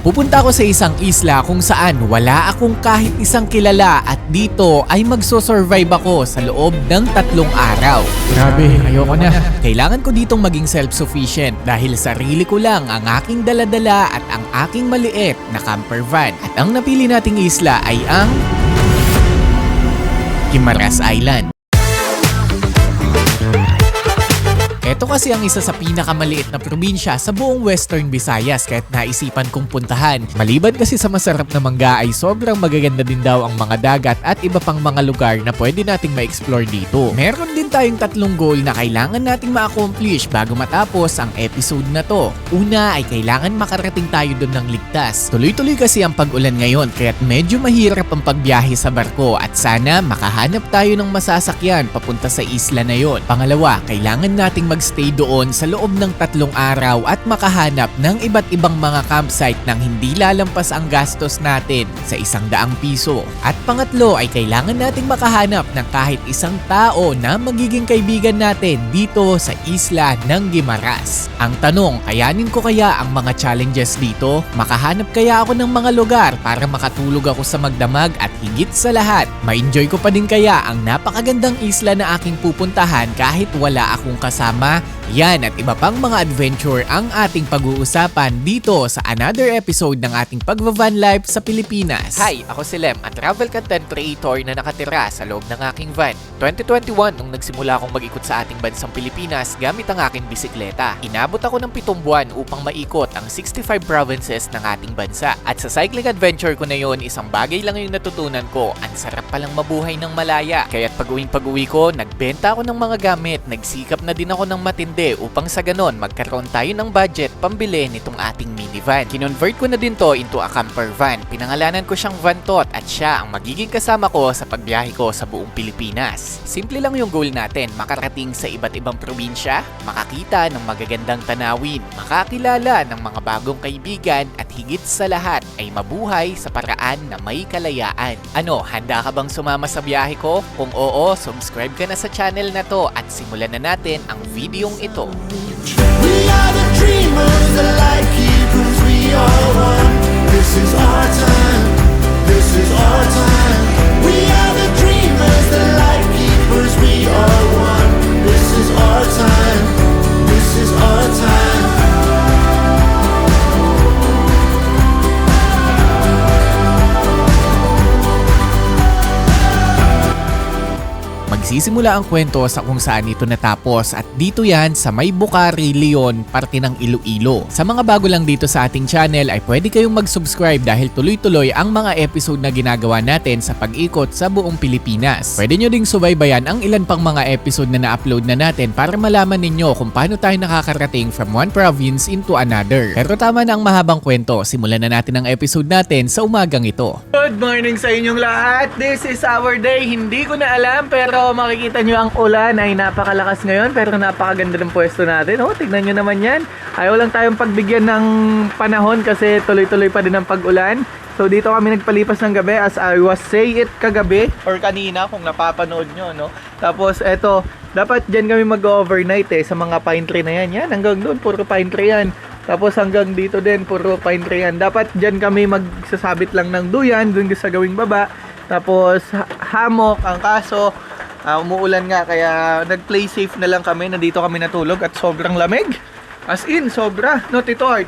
Pupunta ako sa isang isla kung saan wala akong kahit isang kilala at dito ay magsosurvive ako sa loob ng 3 araw. Grabe, ayoko na. Kailangan ko ditong maging self-sufficient dahil sarili ko lang ang aking daladala at ang aking maliit na camper van. At ang napili nating isla ay ang Guimaras Island. Ito kasi ang isa sa pinakamaliit na probinsya sa buong Western Visayas kahit naisipan kong puntahan. Maliban kasi sa masarap na mangga ay sobrang magaganda din daw ang mga dagat at iba pang mga lugar na pwede nating ma-explore dito. Meron din tayong 3 goal na kailangan nating ma-accomplish bago matapos ang episode na to. Una ay kailangan makarating tayo doon ng ligtas. Tuloy-tuloy kasi ang pag-ulan ngayon kaya't medyo mahirap ang pagbiyahe sa barko at sana makahanap tayo ng masasakyan papunta sa isla na yon. Pangalawa, kailangan nating magstay doon sa loob ng 3 araw at makahanap ng iba't ibang mga campsite nang hindi lalampas ang gastos natin sa 100 piso. At pangatlo ay kailangan nating makahanap ng kahit isang tao na magiging kaibigan natin dito sa isla ng Guimaras. Ang tanong, kayanin ko kaya ang mga challenges dito? Makahanap kaya ako ng mga lugar para makatulog ako sa magdamag at higit sa lahat, ma-enjoy ko pa din kaya ang napakagandang isla na aking pupuntahan kahit wala akong kasama? Yan at iba pang mga adventure ang ating pag-uusapan dito sa another episode ng ating pagva-van life sa Pilipinas. Hi, ako si Lem, ang travel content creator na nakatira sa loob ng aking van. 2021 nung nagsimula akong mag-ikot sa ating bansang Pilipinas gamit ang aking bisikleta. Inabot ako ng 7 buwan upang maikot ang 65 provinces ng ating bansa. At sa cycling adventure ko na yon, isang bagay lang yung natutunan ko, ang sarap palang mabuhay ng malaya. Kaya't pag-uwi ko, nagbenta ako ng mga gamit, nagsikap na din ako ng matindi upang sa ganon magkaroon tayo ng budget pambili nitong ating minivan. Kinonvert ko na din to into a camper van. Pinangalanan ko siyang Vantot at siya ang magiging kasama ko sa pagbiyahe ko sa buong Pilipinas. Simple lang yung goal natin, makarating sa iba't ibang probinsya, makakita ng magagandang tanawin, makakilala ng mga bagong kaibigan at higit sa lahat ay mabuhay sa paraan na may kalayaan. Ano, handa ka bang sumama sa biyahe ko? Kung oo, subscribe ka na sa channel na to at simulan na natin ang videong ito. We are the dreamers, the light keepers, we are one. This is our time, this is our time. We are the dreamers, the light keepers, we are one. This is our time, this is our time. Magsisimula ang kwento sa kung saan ito natapos at dito yan sa May Bucari, Leon, parte ng Iloilo. Sa mga bago lang dito sa ating channel ay pwede kayong mag-subscribe dahil tuloy-tuloy ang mga episode na ginagawa natin sa pag-ikot sa buong Pilipinas. Pwede nyo ding subaybayan ang ilan pang mga episode na na-upload na natin para malaman ninyo kung paano tayo nakakarating from one province into another. Pero tama na ang mahabang kwento, simulan na natin ang episode natin sa umagang ito. Good morning sa inyong lahat. This is our day. Hindi ko na alam pero makikita nyo ang ulan ay napakalakas ngayon pero napakaganda ng pwesto natin. Oh, tignan nyo naman yan. Ayaw lang tayong pagbigyan ng panahon kasi tuloy-tuloy pa din ang pag-ulan. So dito kami nagpalipas ng gabi as I was say it kagabi or kanina kung napapanood nyo, no? Tapos eto, dapat dyan kami mag-overnight sa mga pine tree na yan. Yan, hanggang doon puro pine tree yan. Tapos hanggang dito din puro pine tree yan. Dapat dyan kami magsasabit lang ng duyan dun sa gawing baba. Tapos hammock ang kaso umuulan nga kaya nag-play safe na lang kami. Nandito kami natulog at sobrang lamig. As in, sobra. No, Tito Art?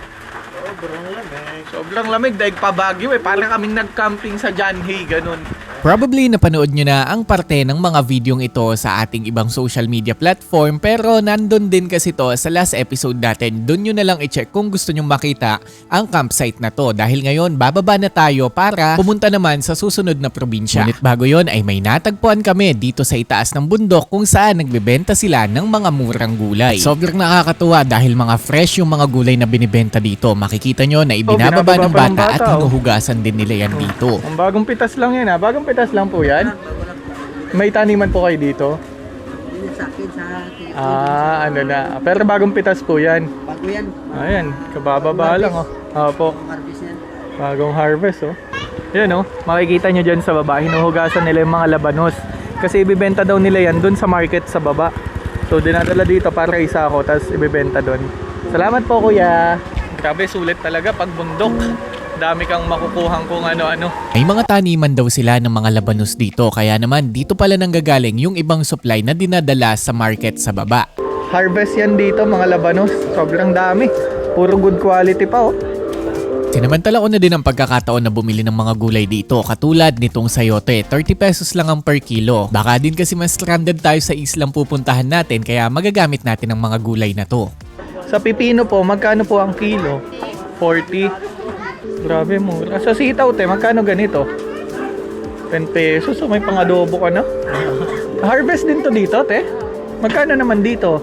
Sobrang lamig. Sobrang lamig dahil pa Baguio Parang kaming nag-camping sa John Hay, ganun. Probably napanood nyo na ang parte ng mga videong ito sa ating ibang social media platform pero nandun din kasi to sa last episode natin. Doon nyo na lang i-check kung gusto nyo makita ang campsite na to dahil ngayon bababa na tayo para pumunta naman sa susunod na probinsya. Ngunit bago yon ay may natagpuan kami dito sa itaas ng bundok kung saan nagbebenta sila ng mga murang gulay. Sobrang nakakatuwa dahil mga fresh yung mga gulay na binibenta dito. Makikita nyo na ibinababa ng bata at hinuhugasan din nila yan dito. Ang bagong pitas lang yan bagong pitas lang po yan. May taniman po kayo dito? Sa akin, sa akin. Ano na. Pero bagong pitas po yan. Bago yan. Ayan, kabababa lang Opo, Harvest yan. bagong harvest Yan makikita nyo dyan sa baba. Hinuhugasan nila yung mga labanos. Kasi ibibenta daw nila yan dun sa market sa baba. So dinadala dito para isa ako, tapos ibibenta dun. Salamat po kuya. Grabe, sulit talaga pag bundok. dami kang makukuhang kung ano-ano. May mga taniman daw sila ng mga labanos dito, kaya naman dito pala nanggagaling yung ibang supply na dinadala sa market sa baba. Harvest yan dito mga labanos. Sobrang dami. Puro good quality pa oh. Sinamantala ko na din ang pagkakataon na bumili ng mga gulay dito, katulad nitong sayote, 30 pesos lang ang per kilo. Baka din kasi mas stranded tayo sa islang pupuntahan natin, kaya magagamit natin ang mga gulay na to. Sa pipino po, magkano po ang kilo? 40. Grabe mura. Sa sitaw te, magkano ganito? 10 pesos. So may pang-adobo ka na. Harvest din to dito te. Magkano naman dito?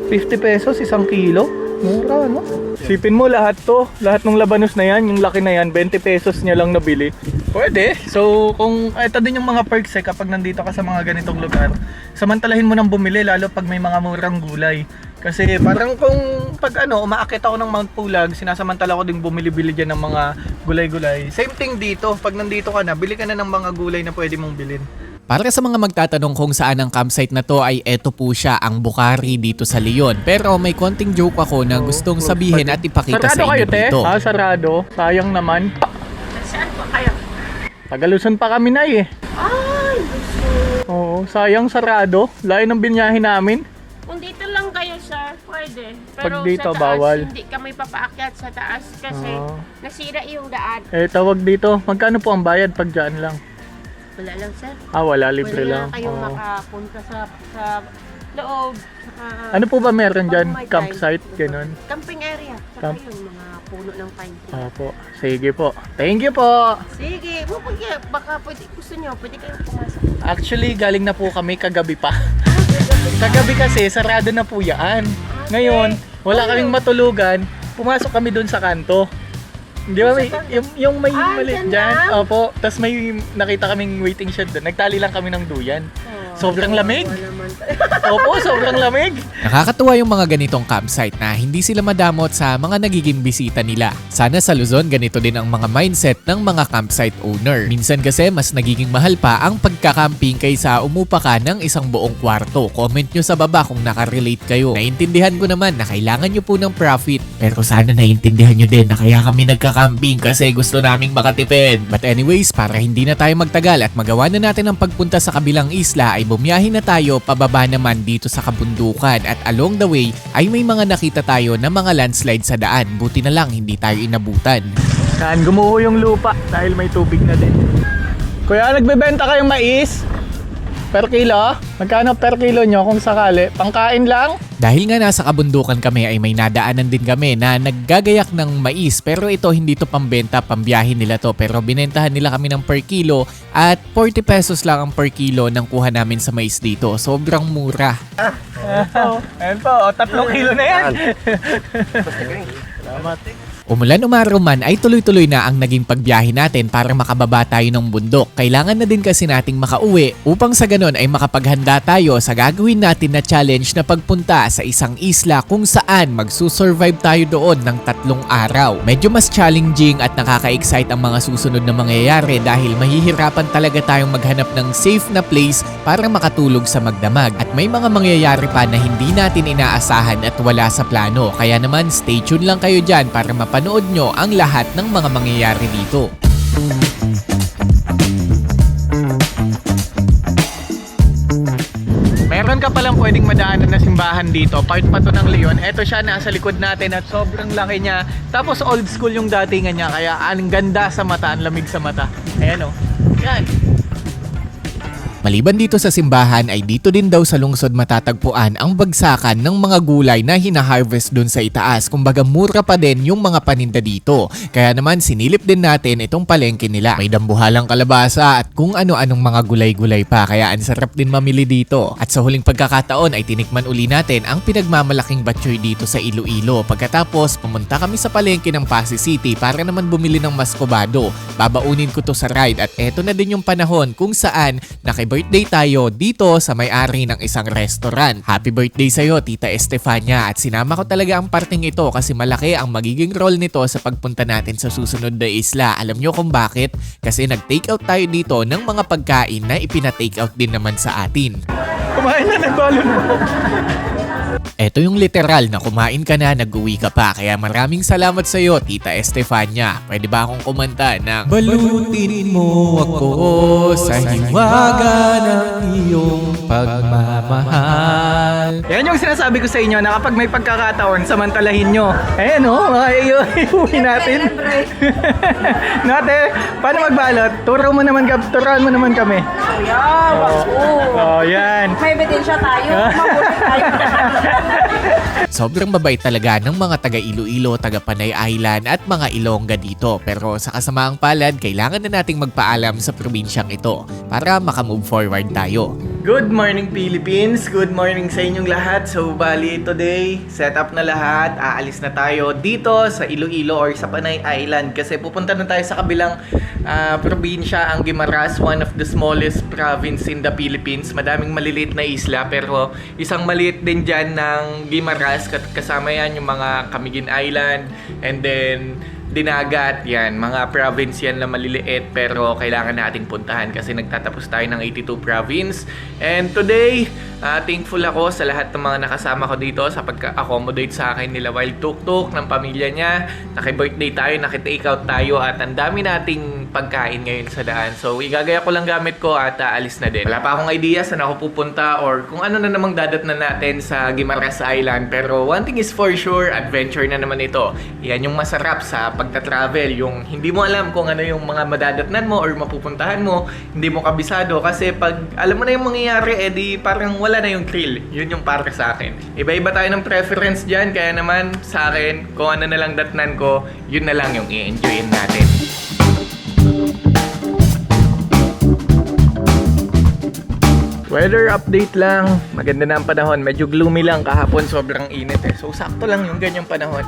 50 pesos isang kilo. Mura no? Sipin mo lahat to. Lahat ng labanos na yan, yung laki na yan, 20 pesos niya lang nabili. Pwede. So kung ito din yung mga perks eh, kapag nandito ka sa mga ganitong lugar, samantalahin mo nang bumili lalo pag may mga murang gulay. Kasi parang kung pag umaakit ako ng Mount Pulag, sinasamantala ko ding bumili-bili dyan ng mga gulay-gulay. Same thing dito, pag nandito ka na, bili ka na ng mga gulay na pwede mong bilhin. Para sa mga magtatanong kung saan ang campsite na to ay eto po siya, ang Bukari dito sa Leon. Pero may konting joke ako na gustong sabihin at ipakita sa Sarado kayo inyo te? dito. Sarado. Sayang naman. Saan po kayo? Tagalusan pa kami na eh. Ay, gusto. Oo, sayang sarado. Layo ng binyahin namin. Kung dito lang kayo, sir, pwede. Pag Pero dito, sa taas, bawal. hindi kami papaakyat sa taas kasi nasira yung daan. Tawag dito. Magkano po ang bayad pag dyan lang? Wala lang, sir. Wala. Libre Wala lang. na kayong Oo. makapunta sa loob. Saka, Ano po ba meron pag dyan? may time, Campsite? Ganun? Camping area. Saka Camp- yung mga puno ng pine tree. Opo. Sige po. Thank you po. Sige, baka pwede, gusto nyo, pwede kayong pumasok. Actually, galing na po kami kagabi pa. Kagabi kasi, sarado na po yan. Ngayon, wala kaming matulugan. Pumasok kami dun sa kanto. Di ba may, yung may maliit dyan dyan? lang? Opo. Tapos may nakita kaming waiting shed dun. Nagtali lang kami ng duyan. Sobrang lamig. Wala naman. Opo, sobrang lamig. Nakakatuwa yung mga ganitong campsite na hindi sila madamot sa mga nagiging bisita nila. Sana sa Luzon ganito din ang mga mindset ng mga campsite owner. Minsan kasi mas nagiging mahal pa ang pagkakamping kaysa umupa ka ng isang buong kwarto. Comment nyo sa baba kung nakarelate kayo. Naintindihan ko naman na kailangan nyo po ng profit. Pero sana naintindihan nyo din na kaya kami nagkakamping kasi gusto naming makatipid. But anyways, para hindi na tayo magtagal at magawa na natin ang pagpunta sa kabilang isla ay bumiyahin na tayo pababa naman dito sa kabundukan at along the way ay may mga nakita tayo na mga landslide sa daan. Buti na lang hindi tayo inabutan. Yan, gumuho yung lupa dahil may tubig na din. Kuya, nagbebenta kayong mais? Per kilo? Magkano per kilo nyo kung sakali? Pangkain lang? Dahil nga nasa kabundukan kami ay may nadaanan din kami na naggagayak ng mais pero ito hindi to pambenta, pambiyahin nila to pero binentahan nila kami ng per kilo at 40 pesos lang ang per kilo nang kuha namin sa mais dito. Sobrang mura. Ayan po, 3 kilo na yan. Salamat. Umulan umaraw man ay tuloy-tuloy na ang naging pagbiyahe natin para makababa tayo ng bundok. Kailangan na din kasi nating makauwi upang sa ganon ay makapaghanda tayo sa gagawin natin na challenge na pagpunta sa isang isla kung saan magsusurvive tayo doon ng 3 araw. Medyo mas challenging at nakaka-excite ang mga susunod na mangyayari dahil mahihirapan talaga tayong maghanap ng safe na place para makatulog sa magdamag. At may mga mangyayari pa na hindi natin inaasahan at wala sa plano. Kaya naman stay tuned lang kayo dyan para mapanood nyo ang lahat ng mga mangyayari dito. Meron ka palang pwedeng madaanan na simbahan dito. Part pa to ng Leon. Ito siya, nasa likod natin at sobrang laki niya. Tapos old school yung datingan niya. Kaya ang ganda sa mata, ang lamig sa mata. Ayan o. Yan. Maliban dito sa simbahan ay dito din daw sa lungsod matatagpuan ang bagsakan ng mga gulay na hina-harvest dun sa itaas. Kumbaga mura pa din yung mga paninda dito. Kaya naman sinilip din natin itong palengke nila. May dambuhalang kalabasa at kung ano-anong mga gulay-gulay pa. Kaya ang sarap din mamili dito. At sa huling pagkakataon ay tinikman uli natin ang pinagmamalaking batchoy dito sa Iloilo. Pagkatapos pumunta kami sa palengke ng Pasig City para naman bumili ng maskobado. Babaunin ko to sa ride at eto na din yung panahon kung saan birthday tayo dito sa may-ari ng isang restaurant. Happy birthday sa'yo, Tita Estefania. At sinama ko talaga ang parting ito kasi malaki ang magiging role nito sa pagpunta natin sa susunod na isla. Alam nyo kung bakit? Kasi nag-take out tayo dito ng mga pagkain na ipina-take out din naman sa atin. Kumain na ng balon mo. Ito yung literal na kumain ka na, nag-uwi ka pa. Kaya maraming salamat sa iyo, Tita Estefania. Pwede ba akong kumanta ng balutin mo ako sa hiwaga ng iyong pagmamahal. Yan yung sinasabi ko sa inyo na kapag may pagkakataon, samantalahin nyo. Ayan o, iuwi natin. Nate, paano magbalot? Turuan mo naman kami. Oh, yan. May ebidensya tayo. Mabuti tayo. Sobrang mabait talaga ng mga taga Iloilo, taga Panay Island at mga Ilongga dito. Pero sa kasamaang palad, kailangan na nating magpaalam sa probinsyang ito para makamove forward tayo. Good morning Philippines! Good morning sa inyong lahat. So bali today, set up na lahat. Aalis na tayo dito sa Iloilo or sa Panay Island kasi pupunta na tayo sa kabilang probinsya, ang Guimaras, one of the smallest province in the Philippines. Madaming maliliit na isla pero isang maliit din dyan ng Guimaras, kasama yan yung mga Camiguin Island and then Dinagat, yan, mga province yan na maliliit pero kailangan nating puntahan kasi nagtatapos tayo ng 82 province. And today, thankful ako sa lahat ng mga nakasama ko dito sa pagka-accommodate sa akin nila Wild Tuk-Tuk, ng pamilya niya. Naki-birthday tayo, naki-take out tayo at ang dami nating pagkain ngayon sa daan. So, igagaya ko lang gamit ko at aalis na din. Wala pa akong idea saan ako pupunta or kung ano na namang dadatnan natin sa Guimaras Island. Pero one thing is for sure, adventure na naman ito. Yan yung masarap sa pagta-travel, yung hindi mo alam kung ano yung mga madadatnan mo or mapupuntahan mo, hindi mo kabisado kasi pag alam mo na yung mangyayari, edi parang wala na yung thrill. Yun yung para sa akin. Iba-iba tayo ng preference dyan, kaya naman sa akin, kung ano na lang datnan ko, yun na lang yung i-enjoyin natin. Weather update lang. Maganda na ang panahon. Medyo gloomy lang kahapon, sobrang init eh. So sakto lang yung ganyang panahon.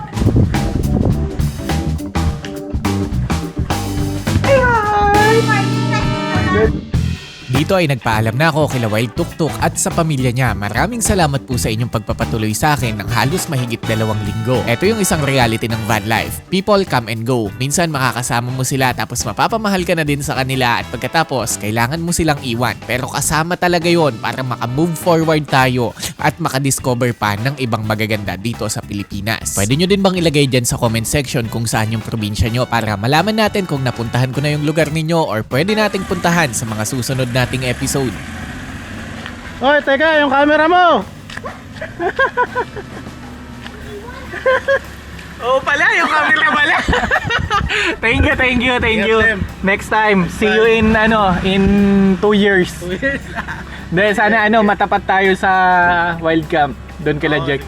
Dito ay nagpaalam na ako kila Wild Tuk-Tuk at sa pamilya niya. Maraming salamat po sa inyong pagpapatuloy sa akin ng halos mahigit 2 linggo. Ito yung isang reality ng van life. People come and go. Minsan makakasama mo sila tapos mapapamahal ka na din sa kanila at pagkatapos kailangan mo silang iwan. Pero kasama talaga yon para makamove forward tayo at makadiscover pa ng ibang magaganda dito sa Pilipinas. Pwede nyo din bang ilagay dyan sa comment section kung saan yung probinsya nyo para malaman natin kung napuntahan ko na yung lugar ninyo or pwede nating puntahan sa mga susunod nating episode. Oy, teka, yung camera mo! Oo pala, yung camera pala. Thank you. Next time, see you in 2 years. 2 years. Dahil sana matapat tayo sa Wild Camp. Doon kila Jack.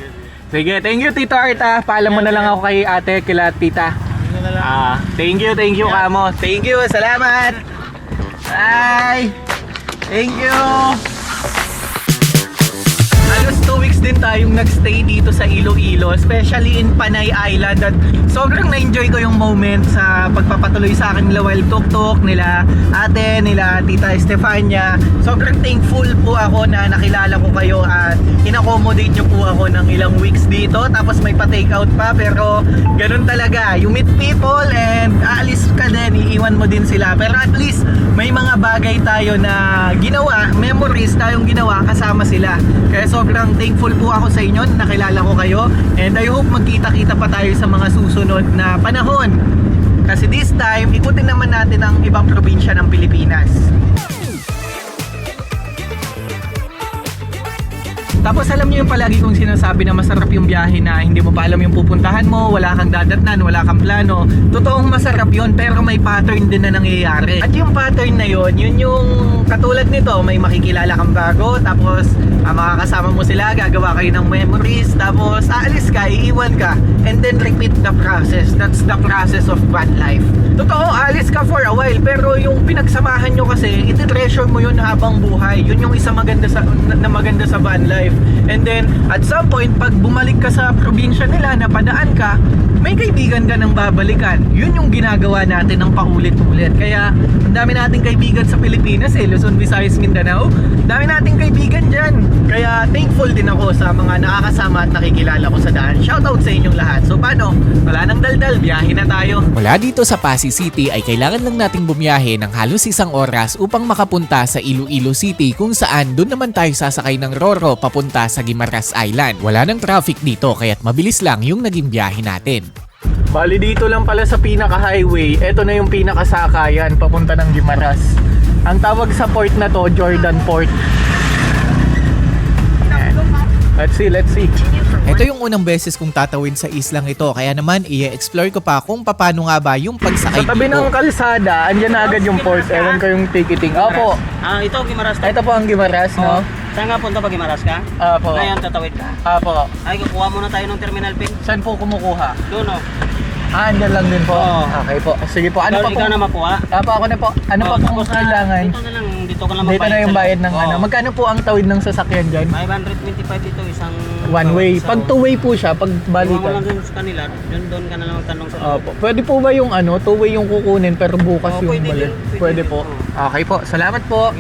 Sige, thank you Tito Art. Paalam mo na lang ako kay ate, kila tita. Thank you kamo. Thank you, salamat. Bye. Thank you. Halos 2 weeks din tayong nagstay dito sa Iloilo, especially in Panay Island, at sobrang na-enjoy ko yung moment sa pagpapatuloy sa akin nila Wild Tuk-Tuk, nila ate, nila Tita Estefania. Sobrang thankful po ako na nakilala ko kayo at in-accommodate nyo po ako ng ilang weeks dito, tapos may pa-take out pa, pero ganun talaga, you meet people and aalis ka din, iiwan mo din sila, pero at least may mga bagay tayo na ginawa, memories tayong ginawa kasama sila. Kaya sobrang thankful po ako sa inyo na nakilala ko kayo, and I hope magkita-kita pa tayo sa mga susunod na panahon. Kasi this time, ikutin naman natin ang ibang probinsya ng Pilipinas. Tapos alam niyo yung palagi kong sinasabi na masarap yung biyahe na hindi mo pa alam yung pupuntahan mo, wala kang dadatnan, wala kang plano. Totoong masarap yun, pero may pattern din na nangyayari. At yung pattern na yun yung katulad nito, may makikilala kang bago, tapos makakasama mo sila, gagawa kayo ng memories, tapos aalis ka, iiwan ka, and then repeat the process. That's the process of van life. Totoo, aalis ka for a while, pero yung pinagsamahan nyo kasi, iti-treasure mo yun habang buhay. Yun yung isa maganda sa van life. And then, at some point, pag bumalik ka sa probinsya nila, napadaan ka, may kaibigan ka nang babalikan. Yun yung ginagawa natin ng paulit-ulit. Kaya, ang dami nating kaibigan sa Pilipinas Luzon, Visayas, Mindanao. Dami nating kaibigan dyan. Kaya, thankful din ako sa mga nakakasama at nakikilala ko sa daan. Shoutout sa inyong lahat. So, paano? Wala nang daldal, biyahe na tayo. Mula dito sa Pasig City ay kailangan lang nating bumiyahe ng halos 1 oras upang makapunta sa Iloilo City kung saan doon naman tayo sasakay ng Roro papunta papunta sa Guimaras Island. Wala nang traffic dito kaya't mabilis lang yung naging biyahe natin. Bali dito lang pala sa pinaka-highway, ito na yung pinakasakayan papunta ng Guimaras. Ang tawag sa port na to, Jordan Port. Ayan. Let's see. Ito yung unang beses kong tatawid sa islang ito kaya naman i-explore ko pa kung paano nga ba yung pagsakay Sa tabi dito. ng kalsada, andyan na agad yung port. Ewan ko yung ticketing. Opo, Ito, Guimaras to. ito po ang Guimaras, no? Saan ka punta pag Guimaras ka? Opo. Ngayon, tatawid ka. Opo. Ay, kukuha muna tayo ng terminal pin. Saan po kumukuha? Doon, oh. Andyan lang din po. Oo. Okay po. Sige po. Ano pa po? Ikaw na makuha. Opo, ako na po. Ano pa po Tapos kailangan? Dito na lang, dito ka lang Dito na yung bayad ng Oo. ano. Magkano po ang tawid ng sasakyan dyan? 525 dito, isang... One way. isang- Pag two-way po siya, pag Kuha mo lang balikan. dun sa kanila, doon ka na lang magtanong sa... Opo. Pwede po ba yung ano, two-way yung kukunin pero bukas Oo, yung pwede balik? din, pwede Pwede din. po. Oo. Okay po. Salamat po.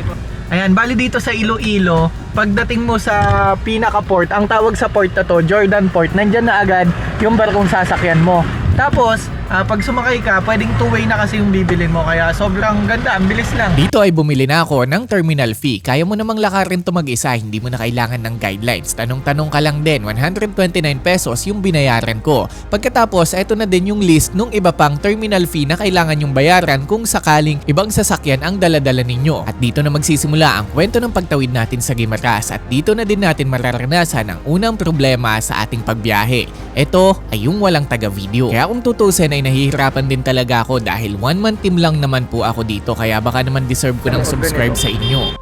Ayan, bali dito sa Iloilo, pagdating mo sa pinaka-port, ang tawag sa port na to, Jordan Port, nandyan na agad yung barkong sasakyan mo. Tapos, pag sumakay ka, pwedeng two-way na kasi yung bibilin mo. Kaya sobrang ganda, ang bilis lang. Dito ay bumili na ako ng terminal fee. Kaya mo namang lakarin to mag-isa, hindi mo na kailangan ng guidelines. Tanong-tanong ka lang din, 129 pesos yung binayaran ko. Pagkatapos, eto na din yung list nung iba pang terminal fee na kailangan yung bayaran kung sakaling ibang sasakyan ang daladala ninyo. At dito na magsisimula ang kwento ng pagtawid natin sa Guimaras. At dito na din natin mararanasan ang unang problema sa ating pagbiyahe. Ito ay yung walang taga-video. Kaya kung tutusin ay nahihirapan din talaga ako dahil one-man team lang naman po ako dito kaya baka naman deserve ko ng subscribe sa inyo.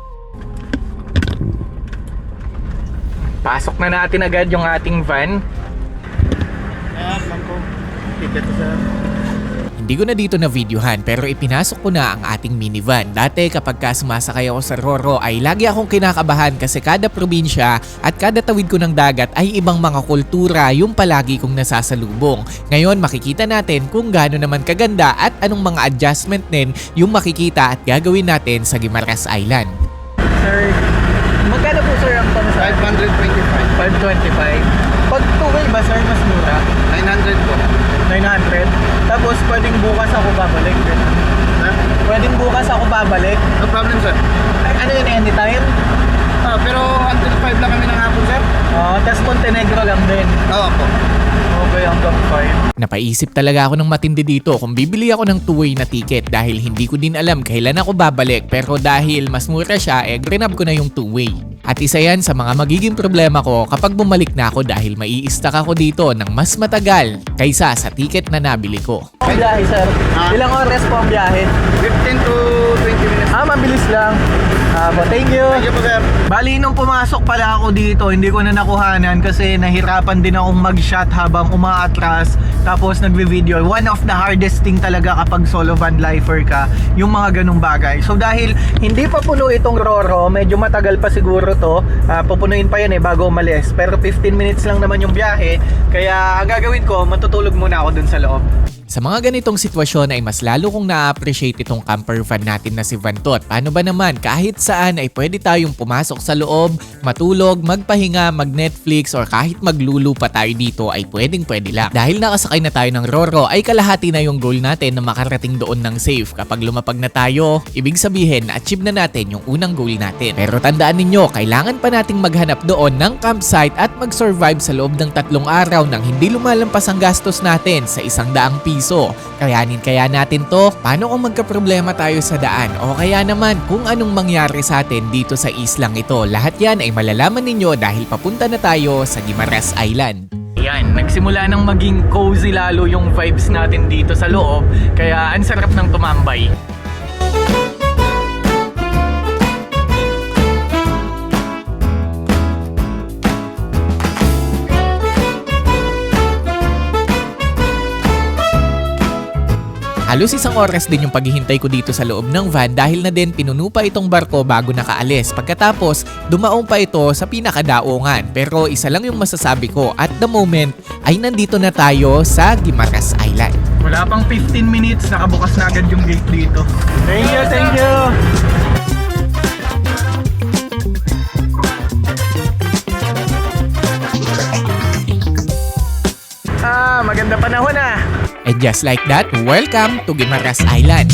Pasok na natin agad yung ating van. Hindi ko na dito na videohan pero ipinasok ko na ang ating minivan. Dati kapag sumasakay ako sa Roro ay lagi akong kinakabahan kasi kada probinsya at kada tawid ko ng dagat ay ibang mga kultura yung palagi kong nasasalubong. Ngayon makikita natin kung gaano naman kaganda at anong mga adjustment din yung makikita at gagawin natin sa Guimaras Island. Sir, magkano po sir ang pamasahe? 525. 525. Pag two-way ba sir, mas mura? 900 po. 900. Tapos pwedeng bukas ako babalik. Sir? Pwedeng bukas ako babalik. No problem, sir. Ay, ano yun, anytime? Pero until 5 lang kami ng hapon, sir. Tapos Montenegro lang din. Oo po. Okay, hanggang 5. Napaisip talaga ako ng matindi dito kung bibili ako ng two-way na ticket dahil hindi ko din alam kailan ako babalik pero dahil mas mura siya grinab ko na yung two-way. At isa yan sa mga magiging problema ko kapag bumalik na ako dahil mai-stuck ako dito ng mas matagal kaysa sa ticket na nabili ko. Ang biyahe sir, ilang oras po ang biyahe? 15 to 20 minutes. Mabilis lang. Thank you. Thank you po, sir. Bali, nung pumasok pala ako dito, hindi ko na nakuhanan kasi nahirapan din akong mag-shot habang umaatras. Tapos nagvi-video. One of the hardest thing talaga kapag solo van lifer ka, yung mga ganung bagay. So dahil hindi pa puno itong Roro, medyo matagal pa siguro to. Pupunuin pa yan bago umalis. Pero 15 minutes lang naman yung biyahe. Kaya ang gagawin ko, matutulog muna ako dun sa loob. Sa mga ganitong sitwasyon ay mas lalo kong na-appreciate itong camper van natin na si Vantot. Paano ba naman kahit saan ay pwede tayong pumasok sa loob, matulog, magpahinga, mag-Netflix or kahit maglulu pa tayo dito ay pwedeng-pwede lang. Dahil nakasakay na tayo ng Roro ay kalahati na yung goal natin na makarating doon ng safe. Kapag lumapag na tayo, ibig sabihin na achieve na natin yung unang goal natin. Pero tandaan ninyo, kailangan pa nating maghanap doon ng campsite at mag-survive sa loob ng 3 araw nang hindi lumalampas ang gastos natin sa 100 piso. Kayanin kaya natin to? Paano kung magkaproblema tayo sa daan? O kaya naman kung anong mangyari sa atin dito sa islang ito? Lahat yan ay malalaman ninyo dahil papunta na tayo sa Guimaras Island. Ayan, nagsimula nang maging cozy lalo yung vibes natin dito sa loob. Kaya ang sarap ng tumambay. Halos 1 oras din yung paghihintay ko dito sa loob ng van dahil na din pinuno pa itong barko bago nakaalis. Pagkatapos, dumaong pa ito sa pinakadaongan. Pero isa lang yung masasabi ko, at the moment ay nandito na tayo sa Guimaras Island. Wala pang 15 minutes, nakabukas na agad yung gate dito. Thank you, thank you! Maganda panahon ah! And just like that, welcome to Guimaras Island.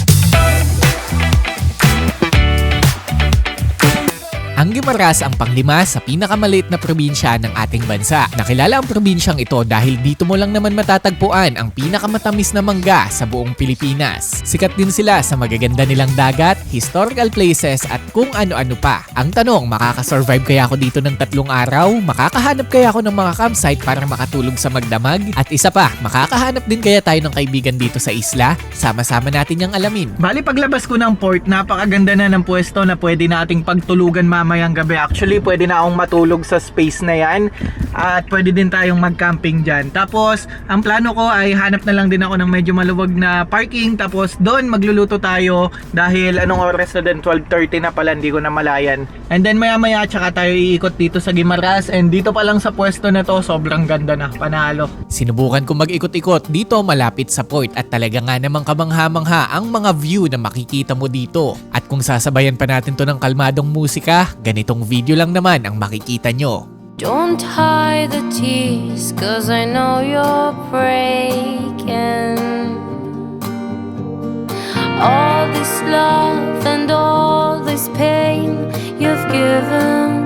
Ang Guimaras ang panglima sa pinakamaliit na probinsya ng ating bansa. Nakilala ang probinsyang ito dahil dito mo lang naman matatagpuan ang pinakamatamis na mangga sa buong Pilipinas. Sikat din sila sa magaganda nilang dagat, historical places at kung ano-ano pa. Ang tanong, makakasurvive kaya ako dito ng 3 araw? Makakahanap kaya ako ng mga campsite para makatulog sa magdamag? At isa pa, makakahanap din kaya tayo ng kaibigan dito sa isla? Sama-sama natin yung alamin. Bali, paglabas ko ng port, napakaganda na ng pwesto na pwede nating pagtulugan mamayang gabi. Actually, pwede na akong matulog sa space na yan at pwede din tayong mag-camping dyan. Tapos, ang plano ko ay hanap na lang din ako ng medyo maluwag na parking. Tapos, doon magluluto tayo dahil anong oras na din? 12:30 na pala, hindi ko na malayan. And then, maya-maya, tsaka tayo iikot dito sa Guimaras. And dito pa lang sa pwesto na to, sobrang ganda na. Panalo. Sinubukan ko mag-ikot-ikot dito malapit sa port at talaga nga namang kamangha-mangha ang mga view na makikita mo dito. At kung sasabayan pa natin to ng kalmadong musika, ganitong video lang naman ang makikita nyo. Don't hide the tears, 'cause I know you're breaking. All this love and all this pain you've given.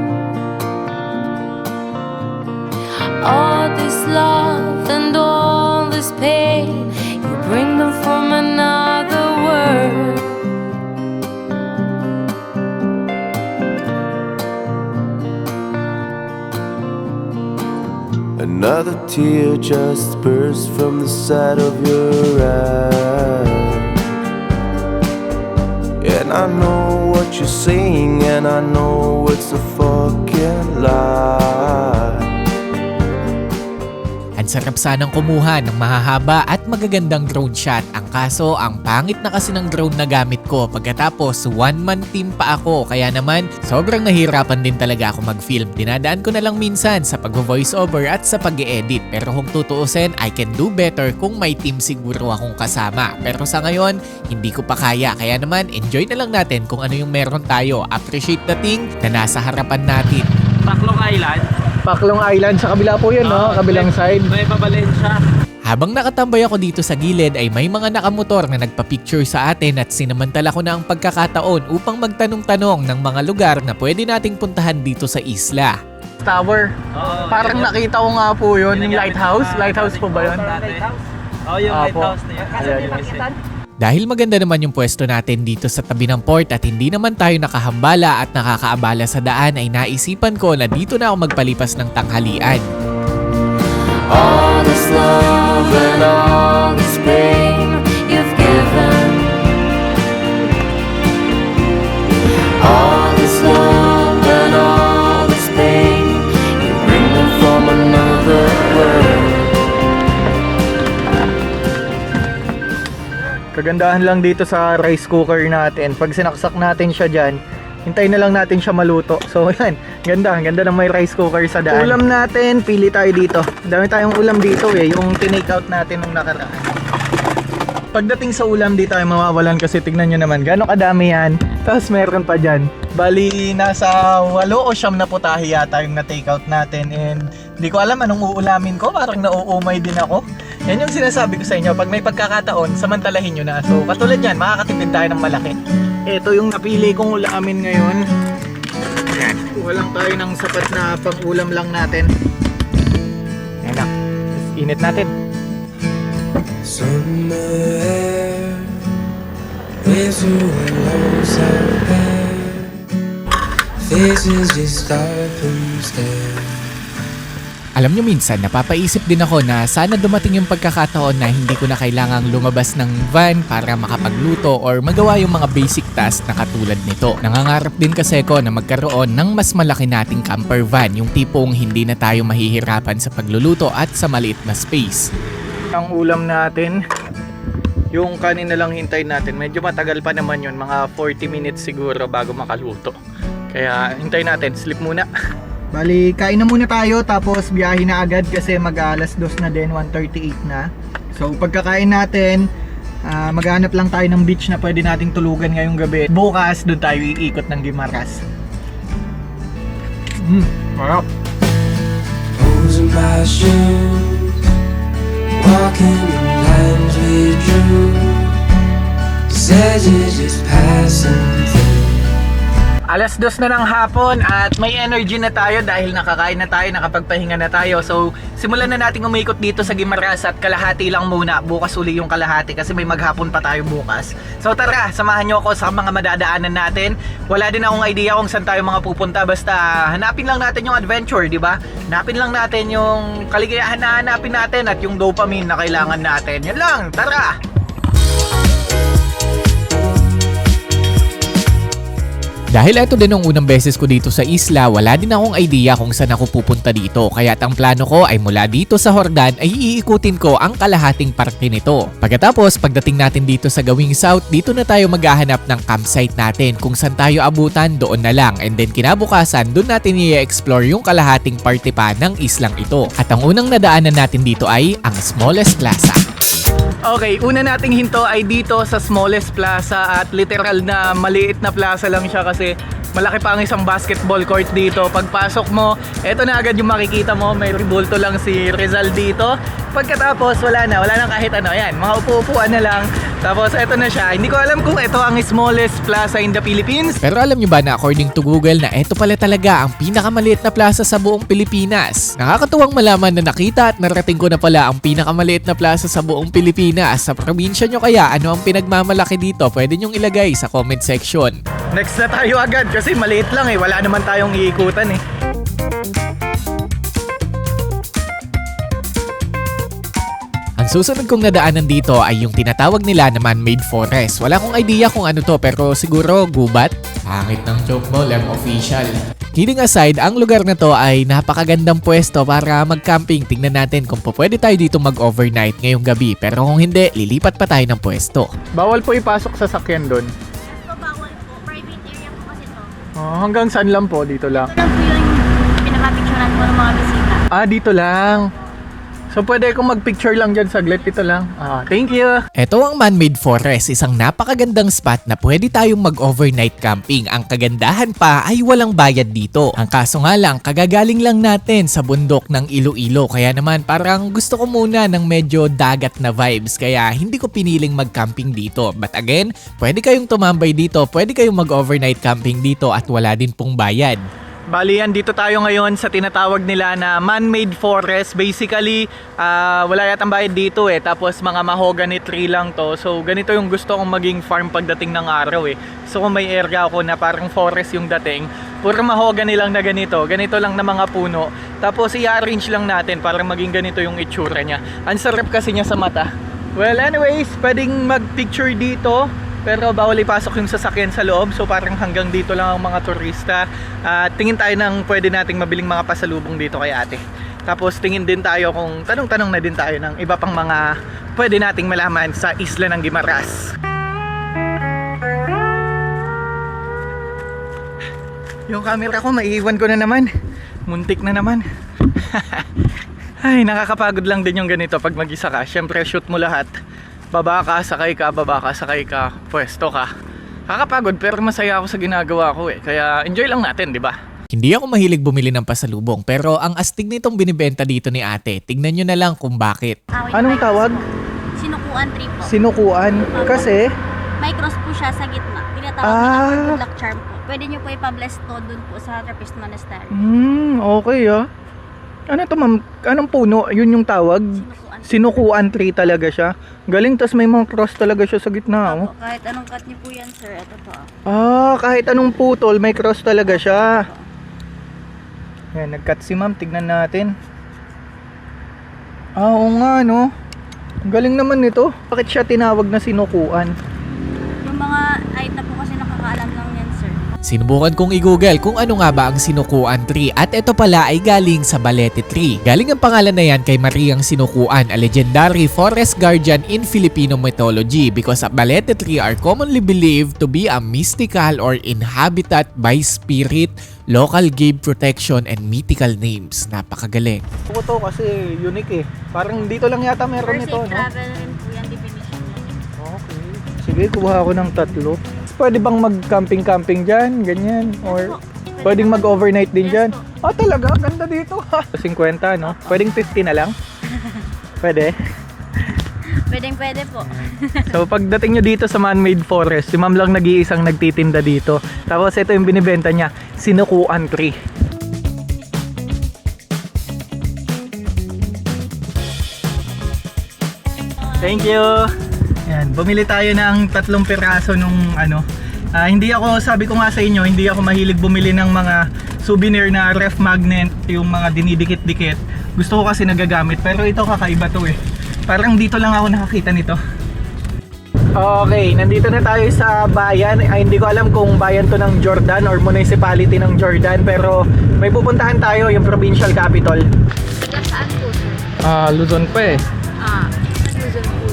All this love and all this pain, you bring them from another world. Another tear just burst from the side of your eye. And I know what you're saying, and I know it's a fucking lie. Ang sarap sanang kumuha ng mahahaba at magagandang drone shot. Ang kaso, ang pangit na kasi ng drone na gamit ko. Pagkatapos, one-man team pa ako. Kaya naman, sobrang nahirapan din talaga ako mag-film. Dinadaan ko na lang minsan sa pag-voice over at sa pag-edit. Pero kung tutuusin, I can do better kung may team siguro akong kasama. Pero sa ngayon, hindi ko pa kaya. Kaya naman, enjoy na lang natin kung ano yung meron tayo. Appreciate the thing na nasa harapan natin. Taklong Island. Paklong Island, sa kabila po yun, no? Kabilang side. May Pabalensya. Habang nakatambay ako dito sa gilid ay may mga nakamotor na nagpa-picture sa atin at sinamantala ko na ang pagkakataon upang magtanong-tanong ng mga lugar na pwede nating puntahan dito sa isla. Tower. Parang nakita ko nga po yun, yung lighthouse. Lighthouse po ba yun? Oh, yung Apo. lighthouse na yun. Dahil maganda naman yung pwesto natin dito sa tabi ng port at hindi naman tayo nakahambala at nakakaabala sa daan ay naisipan ko na dito na ako magpalipas ng tanghalian. All this love and all this pain you've given. All this love and all this pain, you bring them from another world. Kagandahan lang dito sa rice cooker natin. Pag sinaksak natin siya dyan, hintayin na lang natin siya maluto. So yan, ganda ng may rice cooker sa daan. Ulam natin, pili tayo dito. Dami tayong ulam dito yung tinake out natin nung nakaraan. Pagdating sa ulam dito ay mawawalan kasi tignan nyo naman gano'ng kadami yan. Tapos meron pa dyan. Bali, nasa 8 o 9 na putahe yata yung na-take out natin. And hindi ko alam anong uulamin ko. Parang nauumay din ako. Yan yung sinasabi ko sa inyo. Pag may pagkakataon, samantalahin nyo na. So, katulad yan, makakatipid tayo ng malaki. Ito yung napili kong ulamin ngayon. Yan. Kuha lang tayo ng sapat na pang-ulam lang natin. Yan na. Tapos init natin. Somewhere, there's a lonesome pair. Faces just start to stare. Alam nyo minsan, napapaisip din ako na sana dumating yung pagkakataon na hindi ko na kailangang lumabas ng van para makapagluto or magawa yung mga basic tasks na katulad nito. Nangangarap din kasi ko na magkaroon ng mas malaki nating camper van, yung tipong hindi na tayo mahihirapan sa pagluluto at sa maliit na space. Ang ulam natin, yung kanin na lang hintayin natin. Medyo matagal pa naman yun, mga 40 minutes siguro bago makaluto. Kaya hintayin natin, sleep muna. Bali, kain na muna tayo tapos biyahe na agad kasi mag-alas 2 na din, 1:38 na. So pagkakain natin, maghanap lang tayo ng beach na pwede nating tulugan ngayong gabi. Bukas doon tayo iikot ng Guimaras. Marap. Holes in my shoes, walking the lines we drew. Said you're just passing through. Alas 2 na ng hapon at may energy na tayo dahil nakakain na tayo, nakapagpahinga na tayo. So, simulan na natin umikot dito sa Guimaras at kalahati lang muna. Bukas uli yung kalahati kasi may maghapon pa tayo bukas. So tara, samahan nyo ako sa mga madadaanan natin. Wala din akong idea kung saan tayo mga pupunta. Basta hanapin lang natin yung adventure, di ba? Hanapin lang natin yung kaligayahan na hanapin natin at yung dopamine na kailangan natin. Yan lang, tara! Dahil ito din ang unang beses ko dito sa isla, wala din akong idea kung saan ako pupunta dito. Kaya ang plano ko ay mula dito sa Hordan ay iikutin ko ang kalahating parke nito. Pagkatapos, pagdating natin dito sa Gawing South, dito na tayo maghahanap ng campsite natin. Kung saan tayo abutan, doon na lang. And then kinabukasan, doon natin i-explore yung kalahating parte pa ng islang ito. At ang unang nadaanan natin dito ay ang Smallest Plaza. Okay, una nating hinto ay dito sa Smallest Plaza at literal na maliit na plaza lang siya kasi malaki pa ang isang basketball court dito. Pagpasok mo, eto na agad yung makikita mo, may ribulto lang si Rizal dito. Pagkatapos wala na kahit ano, yan, mga upo-upuan na lang. Tapos eto na siya, hindi ko alam kung ito ang smallest plaza in the Philippines. Pero alam nyo ba na according to Google na ito pala talaga ang pinakamaliit na plaza sa buong Pilipinas? Nakakatuwang malaman na nakita at narating ko na pala ang pinakamaliit na plaza sa buong Pilipinas. Sa probinsya nyo kaya, ano ang pinagmamalaki dito? Pwede nyong ilagay sa comment section. Next na tayo agad kasi maliit lang wala naman tayong iikutan Ang susunod kong nadaanan dito ay yung tinatawag nila na man-made forest. Wala akong idea kung ano to pero siguro gubat. Pangit ng joke mo, Lem Official. Kidding aside, ang lugar na to ay napakagandang pwesto para mag-camping. Tingnan natin kung pwede tayo dito mag-overnight ngayong gabi. Pero kung hindi, lilipat pa tayo ng pwesto. Bawal po ipasok sa sakyan doon. Ito bawal po. Private area po kasi to. Hanggang saan lang po? Dito lang. Ito lang po yung pinaka-picturean po ng mga bisita. Dito lang. So pwede akong mag-picture lang dyan saglit. Dito lang. Thank you. Ito ang man-made forest, isang napakagandang spot na pwede tayong mag-overnight camping. Ang kagandahan pa ay walang bayad dito. Ang kaso nga lang, kagagaling lang natin sa bundok ng Iloilo. Kaya naman parang gusto ko muna ng medyo dagat na vibes. Kaya hindi ko piniling mag-camping dito. But again, pwede kayong tumambay dito, pwede kayong mag-overnight camping dito at wala din pong bayad. Bali yan, dito tayo ngayon sa tinatawag nila na man-made forest. Basically, wala yatang bayad dito Tapos mga mahogany tree lang to. So ganito yung gusto kong maging farm pagdating ng araw So kung may area ako na parang forest yung dating, puro mahogany lang na ganito. Ganito lang na mga puno. Tapos i-arrange lang natin para maging ganito yung itsura niya. Ang sarap kasi niya sa mata. Well anyways, pwedeng mag-picture dito. Pero bawal ipasok yung sasakyan sa loob. So parang hanggang dito lang ang mga turista. Tingin tayo ng pwede nating mabiling mga pasalubong dito kay ate. Tapos tingin din tayo kung tanong-tanong na din tayo ng iba pang mga pwede nating malaman sa isla ng Guimaras. Yung camera ko maiiwan ko na naman. Muntik na naman. Ay, nakakapagod lang din yung ganito pag mag-isa ka. Syempre shoot mo lahat. Baba ka, sakay ka, pwesto ka. Kakapagod pero masaya ako sa ginagawa ko Kaya enjoy lang natin, di ba? Hindi ako mahilig bumili ng pasalubong pero ang astig nitong binibenta dito ni ate. Tignan nyo na lang kung bakit. Anong tawag? Sinukuan tree po. Sinukuan. Kasi May cross po siya sa gitna. Tinatawag na good luck charm po. Pwede nyo po ipa-bless to dun po sa Trappist Monastery. Okay Ano to ma'am? Anong puno? Yun yung tawag? Sinukuan tree talaga siya. Galing, tas may mga cross talaga siya sa gitna Opo, kahit anong cut niyo po yan, sir. Ito po. Kahit anong putol, may cross talaga siya. Yan, nag-cut si ma'am. Tignan natin. Oo nga, no? Ang galing naman nito. Bakit siya tinawag na sinukuan? Yung mga height na po kasi nakakaalam lang yan, sir. Sinubukan kong i-google kung ano nga ba ang sinukuan tree at ito pala ay galing sa Balete tree. Galing ang pangalan na yan kay Mariang Sinukuan, a legendary forest guardian in Filipino mythology because a Balete tree are commonly believed to be a mystical or inhabited by spirit, local gave protection and mythical names. Napakagaling. Ito to kasi unique Parang dito lang yata meron ito, no? travel rin po yan, definition yan. Okay. Sige, kuha ako ng 3. Pwede bang mag-camping-camping dyan? Ganyan? Or pwedeng mag-overnight din dyan? Talaga? Ganda dito. 50, no? Pwedeng 50 na lang? Pwede? Pwedeng Pwede po. So pagdating nyo dito sa man-made forest, si ma'am lang nag-iisang nagtitinda dito. Tapos ito yung binibenta niya, sinukuan tree. Thank you! Yan, bumili tayo ng 3 piraso nung ano. Hindi ako, sabi ko nga sa inyo, hindi ako mahilig bumili ng mga souvenir na ref magnet, yung mga dinidikit-dikit. Gusto ko kasi nagagamit, pero ito kakaiba to eh. Parang dito lang ako nakakita nito. Okay, nandito na tayo sa bayan. Hindi ko alam kung bayan to ng Jordan or municipality ng Jordan, pero may pupuntahan tayo, yung provincial capital. Saan po, sir? Luzon pa eh. Luzon po.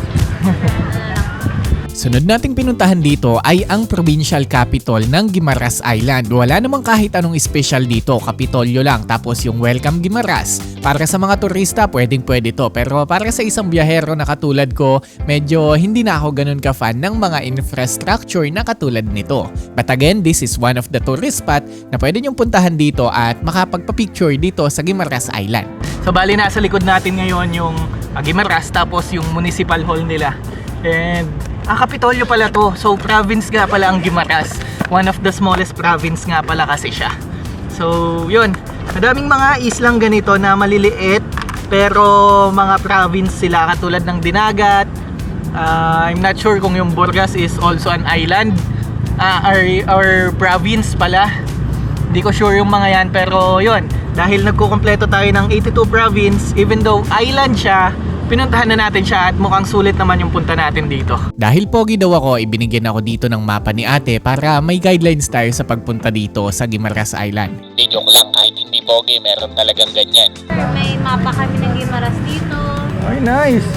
Sunod nating pinuntahan dito ay ang provincial capital ng Guimaras Island. Wala namang kahit anong special dito, Kapitolyo lang. Tapos yung Welcome Guimaras. Para sa mga turista, pwedeng pwede to. Pero para sa isang biyahero na katulad ko, medyo hindi na ako ganun ka-fan ng mga infrastructure na katulad nito. But again, this is one of the tourist spot na pwede nyong puntahan dito at makapagpa-picture dito sa Guimaras Island. So bali nasa likod natin ngayon yung Guimaras, tapos yung municipal hall nila. And Kapitolyo pala to. So province nga pala ang Guimaras. One of the smallest province nga pala kasi siya. So yun, madaming mga islang ganito na maliliit pero mga province sila katulad ng Dinagat. I'm not sure kung yung Burgas is also an island or province pala. Hindi ko sure yung mga yan, pero yun, dahil nagkukompleto tayo ng 82 province, even though island siya, pinuntahan na natin siya at mukhang sulit naman yung punta natin dito. Dahil pogi daw ako, ibinigyan ako dito ng mapa ni ate para may guidelines tayo sa pagpunta dito sa Guimaras Island. Hindi, joke lang, kahit hindi pogi, meron talagang ganyan. May mapa kami ng Guimaras dito. Ay, nice!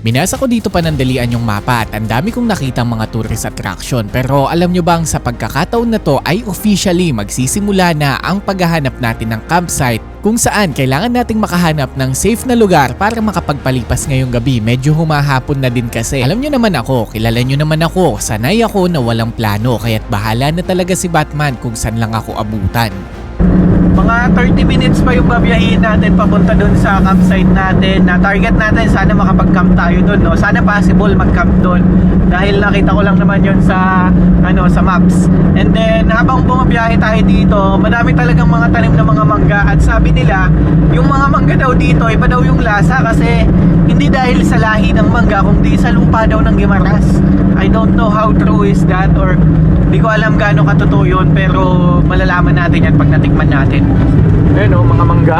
Binasa ko dito panandalian yung mapa at ang dami kong nakitang mga tourist attraction. Pero alam nyo bang sa pagkakataon na to ay officially magsisimula na ang paghahanap natin ng campsite kung saan kailangan nating makahanap ng safe na lugar para makapagpalipas ngayong gabi. Medyo humahapon na din kasi. Alam nyo naman ako, kilala nyo naman ako, sanay ako na walang plano kaya't bahala na talaga si Batman kung saan lang ako abutan. Mga 30 minutes pa yung babiyahin natin papunta dun sa campsite natin. Na target natin sana makapag-camp tayo dun, no? Sana possible mag-camp dun. Dahil nakita ko lang naman yun sa sa maps. And then habang bumabiyahe tayo dito, madami talagang mga tanim na mga mangga. At sabi nila, yung mga mangga daw dito, iba daw yung lasa kasi hindi dahil sa lahi ng mangga, kundi sa lupa daw ng Guimaras. I don't know how true is that, or di ko alam gaano katotoo yun, pero malalaman natin yan pag natikman natin. Ayun o, mga mangga.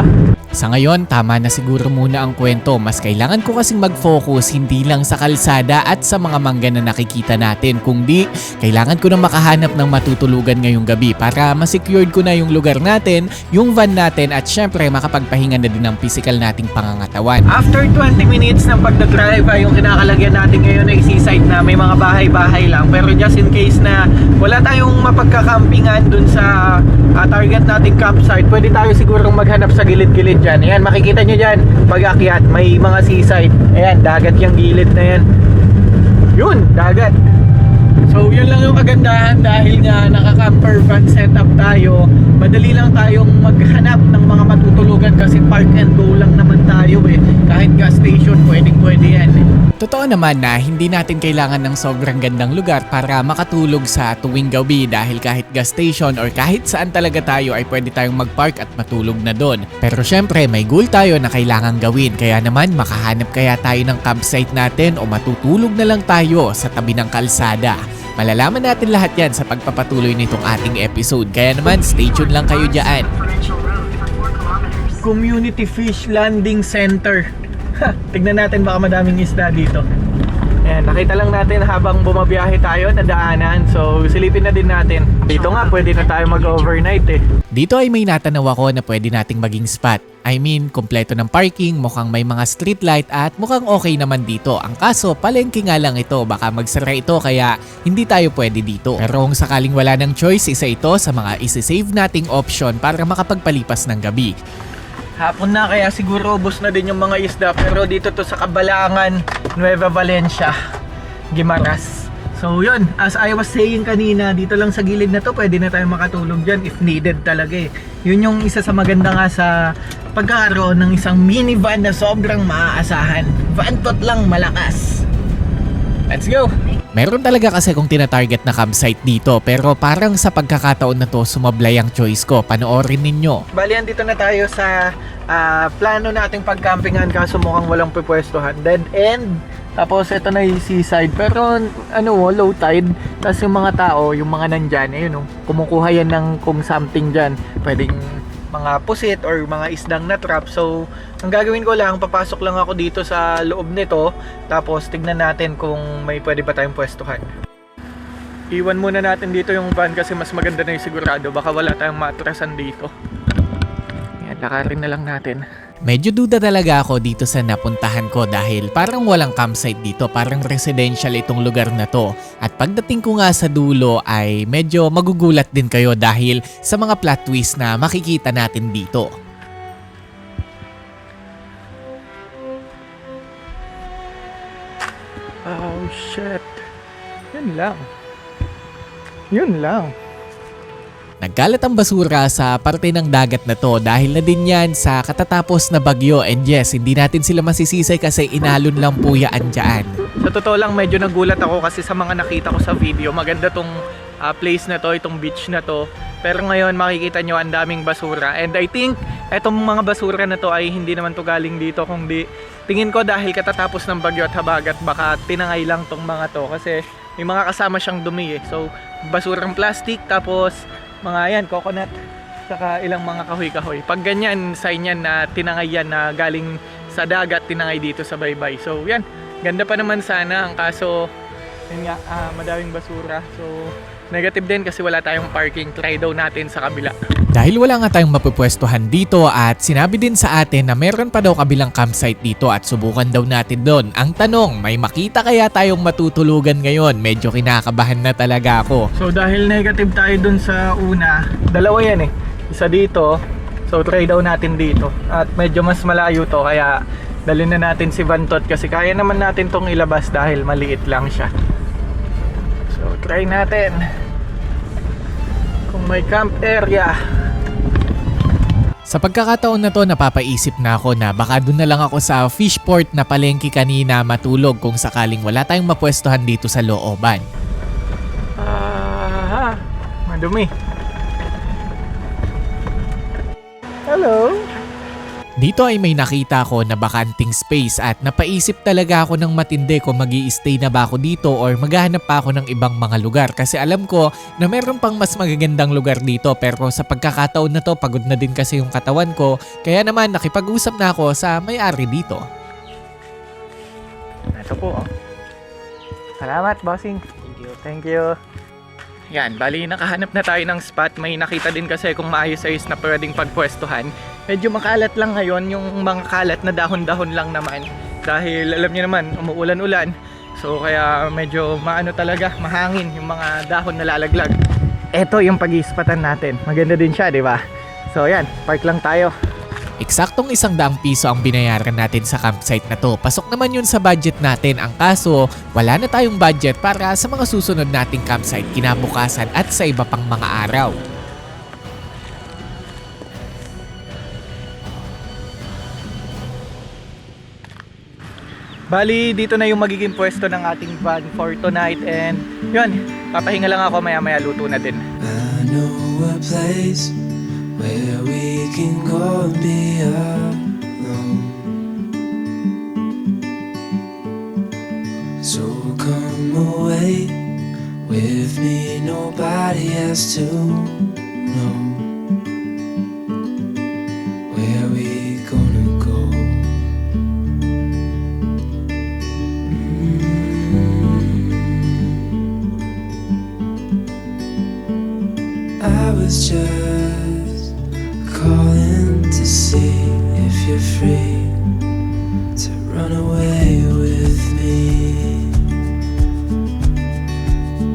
Sa ngayon, tama na siguro muna ang kwento. Mas kailangan ko kasing mag-focus hindi lang sa kalsada at sa mga mangga na nakikita natin. Kung di, kailangan ko na makahanap ng matutulugan ngayong gabi para ma-secured ko na yung lugar natin, yung van natin at syempre makapagpahinga na din ng physical nating pangangatawan. After 20 minutes ng pagdadrive ay yung kinakalagyan natin ngayon ay seaside na may mga bahay-bahay lang. Pero just in case na wala tayong mapagkakampingan dun sa target nating campsite, pwede tayo sigurong maghanap sa gilid-gilid dyan. Ayan, makikita nyo dyan pag-akyat, may mga seaside. Ayan, dagat yung gilid na yan. Yun, dagat. So yun lang yung kagandahan dahil nga naka-camper van setup tayo. Madali lang tayong maghanap ng mga matutulugan kasi park and go lang naman tayo eh. Kahit gas station, pwede yan. Totoo naman na hindi natin kailangan ng sobrang gandang lugar para makatulog sa tuwing gabi dahil kahit gas station or kahit saan talaga tayo ay pwede tayong mag-park at matulog na doon. Pero syempre may goal tayo na kailangan gawin kaya naman makahanap kaya tayo ng campsite natin o matutulog na lang tayo sa tabi ng kalsada. Malalaman natin lahat yan sa pagpapatuloy nitong ating episode. Kaya naman, stay tuned lang kayo dyan. Community Fish Landing Center. Tignan natin baka madaming isda dito. Ayan, nakita lang natin habang bumabiyahe tayo na daanan. So silipin na din natin. Dito nga pwede na tayo mag-overnight eh. Dito ay may natanaw ako na pwede nating maging spot. I mean, kompleto ng parking, mukhang may mga street light at mukhang okay naman dito. Ang kaso, palengke nga lang ito. Baka magsara ito kaya hindi tayo pwede dito. Pero kung sakaling wala ng choice, isa ito sa mga isi-save nating option para makapagpalipas ng gabi. Hapon na kaya siguro ubos na din yung mga isda. Pero dito to sa Kabalangan, Nueva Valencia, Guimaras. So yun, as I was saying kanina, dito lang sa gilid na to pwede na tayo makatulog dyan if needed talaga eh. Yun yung isa sa maganda nga sa pagkakaroon ng isang minivan na sobrang maaasahan. Vantot lang malakas. Let's go! Meron talaga kasi kung tina-target na campsite dito pero parang sa pagkakataon na to sumablay ang choice ko. Panoorin ninyo. Bali, andito na tayo sa plano nating pagcampingan kaso mukhang walang pupwestuhan. Dead end. Tapos ito na yung seaside pero low tide. Tapos yung mga tao, yung mga nandyan, kumukuha yan ng kung something dyan. Pwedeng mga pusit or mga isdang na trap. So, ang gagawin ko lang, papasok lang ako dito sa loob nito. Tapos tignan natin kung may pwede ba tayong pwestuhan. Iwan muna natin dito yung van kasi mas maganda na yung sigurado. Baka wala tayong matrasan dito. Yan, lakarin na lang natin. Medyo duda talaga ako dito sa napuntahan ko dahil parang walang campsite dito, parang residential itong lugar na to. At pagdating ko nga sa dulo ay medyo magugulat din kayo dahil sa mga plot twist na makikita natin dito. Oh shit. Yun lang. Yun lang. Nagkalat ang basura sa parte ng dagat na to dahil na din yan sa katatapos na bagyo, and yes, hindi natin sila masisisay kasi inalon lang po yan dyan. Sa totoo lang, medyo nagulat ako kasi sa mga nakita ko sa video, maganda tong place na to, itong beach na to. Pero ngayon makikita nyo ang daming basura, and I think etong mga basura na to ay hindi naman to galing dito, kundi tingin ko dahil katatapos ng bagyo at habagat baka tinangay lang tong mga to kasi may mga kasama siyang dumi eh. So basurang plastic, tapos mga yan, coconut, saka ilang mga kahoy-kahoy. Pag ganyan, sign yan na tinangay yan na galing sa dagat, tinangay dito sa baybay. So yan, ganda pa naman sana. Ang kaso, yun nga, madaming basura. So negative din kasi wala tayong parking. Try daw natin sa kabila. Dahil wala nga tayong mapupwestuhan dito at sinabi din sa atin na meron pa daw kabilang campsite dito at subukan daw natin doon. Ang tanong, may makita kaya tayong matutulugan ngayon? Medyo kinakabahan na talaga ako. So dahil negative tayo dun sa una, dalawa yan eh. Isa dito, so try daw natin dito. At medyo mas malayo to kaya dalhin na natin si Vantot kasi kaya naman natin tong ilabas dahil maliit lang siya. So try natin kung may camp area. Sa pagkakataon na to, napapaisip na ako na baka doon na lang ako sa fishport na palengke kanina matulog kung sakaling wala tayong mapwestuhan dito sa looban. Madumi. Hello? Dito ay may nakita ko na bakanting space at napaisip talaga ako ng matindi kung magi-stay na ba ako dito or maghahanap pa ako ng ibang mga lugar kasi alam ko na meron pang mas magagandang lugar dito pero sa pagkakataon na to pagod na din kasi yung katawan ko kaya naman nakipag-usap na ako sa may-ari dito. Ito po oh. Salamat bossing. Thank you. Yan, bali nakahanap na tayo ng spot. May nakita din kasi kung maayos-ayos na pwedeng pagpwestuhan. Medyo makalat lang ngayon, yung mga kalat na dahon-dahon lang naman. Dahil alam niyo naman, umuulan-ulan. So kaya medyo talaga, mahangin yung mga dahon na lalaglag. Ito yung pag-iispatan natin. Maganda din siya, di ba? So yan, park lang tayo. Eksaktong 100 piso ang binayaran natin sa campsite na to. Pasok naman yun sa budget natin. Ang kaso, wala na tayong budget para sa mga susunod nating campsite kinabukasan at sa iba pang mga araw. Bali, dito na yung magiging pwesto ng ating van for tonight. And yun, papahinga lang ako, maya-maya luto na din. I know a place where we can go and be alone. So come away with me, nobody has to know where we gonna go. I was just calling to see if you're free to run away with me,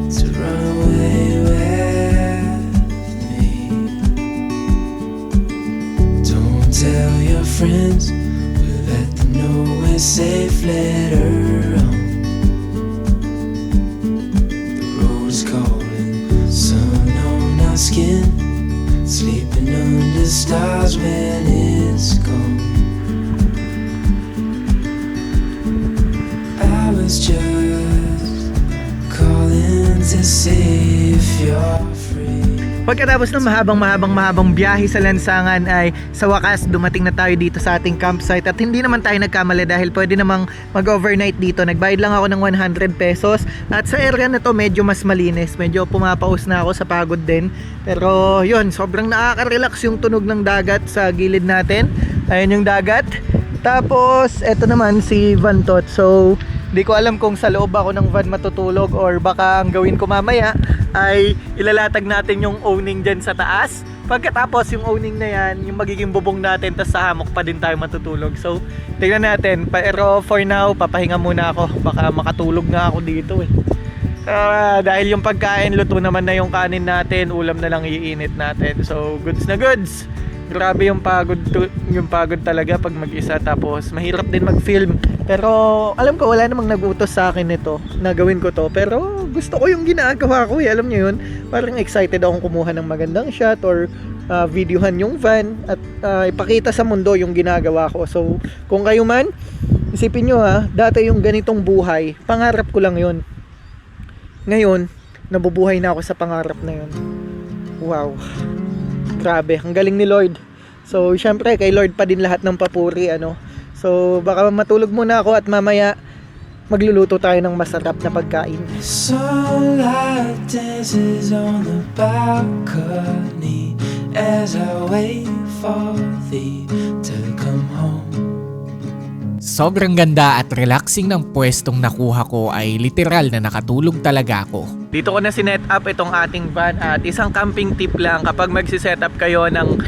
to run away with me. Don't tell your friends, we'll let them know we're safe later on. The road's calling, sun on our skin, sleeping under stars when it's gone. I was just to see if you're free. Pagkatapos ng mahabang biyahe sa lansangan ay sa wakas dumating na tayo dito sa ating campsite at hindi naman tayo nagkamali dahil pwede namang mag-overnight dito. Nagbayad lang ako ng 100 pesos at sa area na to medyo mas malinis, medyo pumapaus na ako sa pagod din, pero yun, sobrang nakaka-relax yung tunog ng dagat sa gilid natin. Ayun yung dagat. Tapos eto naman si Van Tot. So di ko alam kung sa loob ako ng van matutulog or baka ang gawin ko mamaya ay ilalatag natin yung owning dyan sa taas. Pagkatapos yung owning na yan, yung magiging bubong natin, tas sa hammock pa din tayo matutulog. So tingnan natin, pero for now papahinga muna ako, baka makatulog nga ako dito eh. Dahil yung pagkain luto naman na yung kanin natin, ulam na lang iinit natin. So goods na goods. Grabe yung pagod talaga pag mag-isa, tapos mahirap din mag-film. Pero alam ko wala namang nag-utos sa akin nito na gawin ko to, pero gusto ko yung ginagawa ko eh. Alam niyo yun, parang excited akong kumuha ng magandang shot or videohan yung van at ipakita sa mundo yung ginagawa ko. So kung kayo man, isipin nyo dati yung ganitong buhay, pangarap ko lang yun. Ngayon, nabubuhay na ako sa pangarap na yun. Wow, grabe, ang galing ni Lord. So syempre kay Lord pa din lahat ng papuri, ano. So baka matulog muna ako at mamaya magluluto tayo ng masarap na pagkain. Sunlight dances on the balcony as I wait for thee to come home. Sobrang ganda at relaxing ng pwestong nakuha ko ay literal na nakatulog talaga ako. Dito ko na sinet up itong ating van at isang camping tip lang kapag magsiset up kayo ng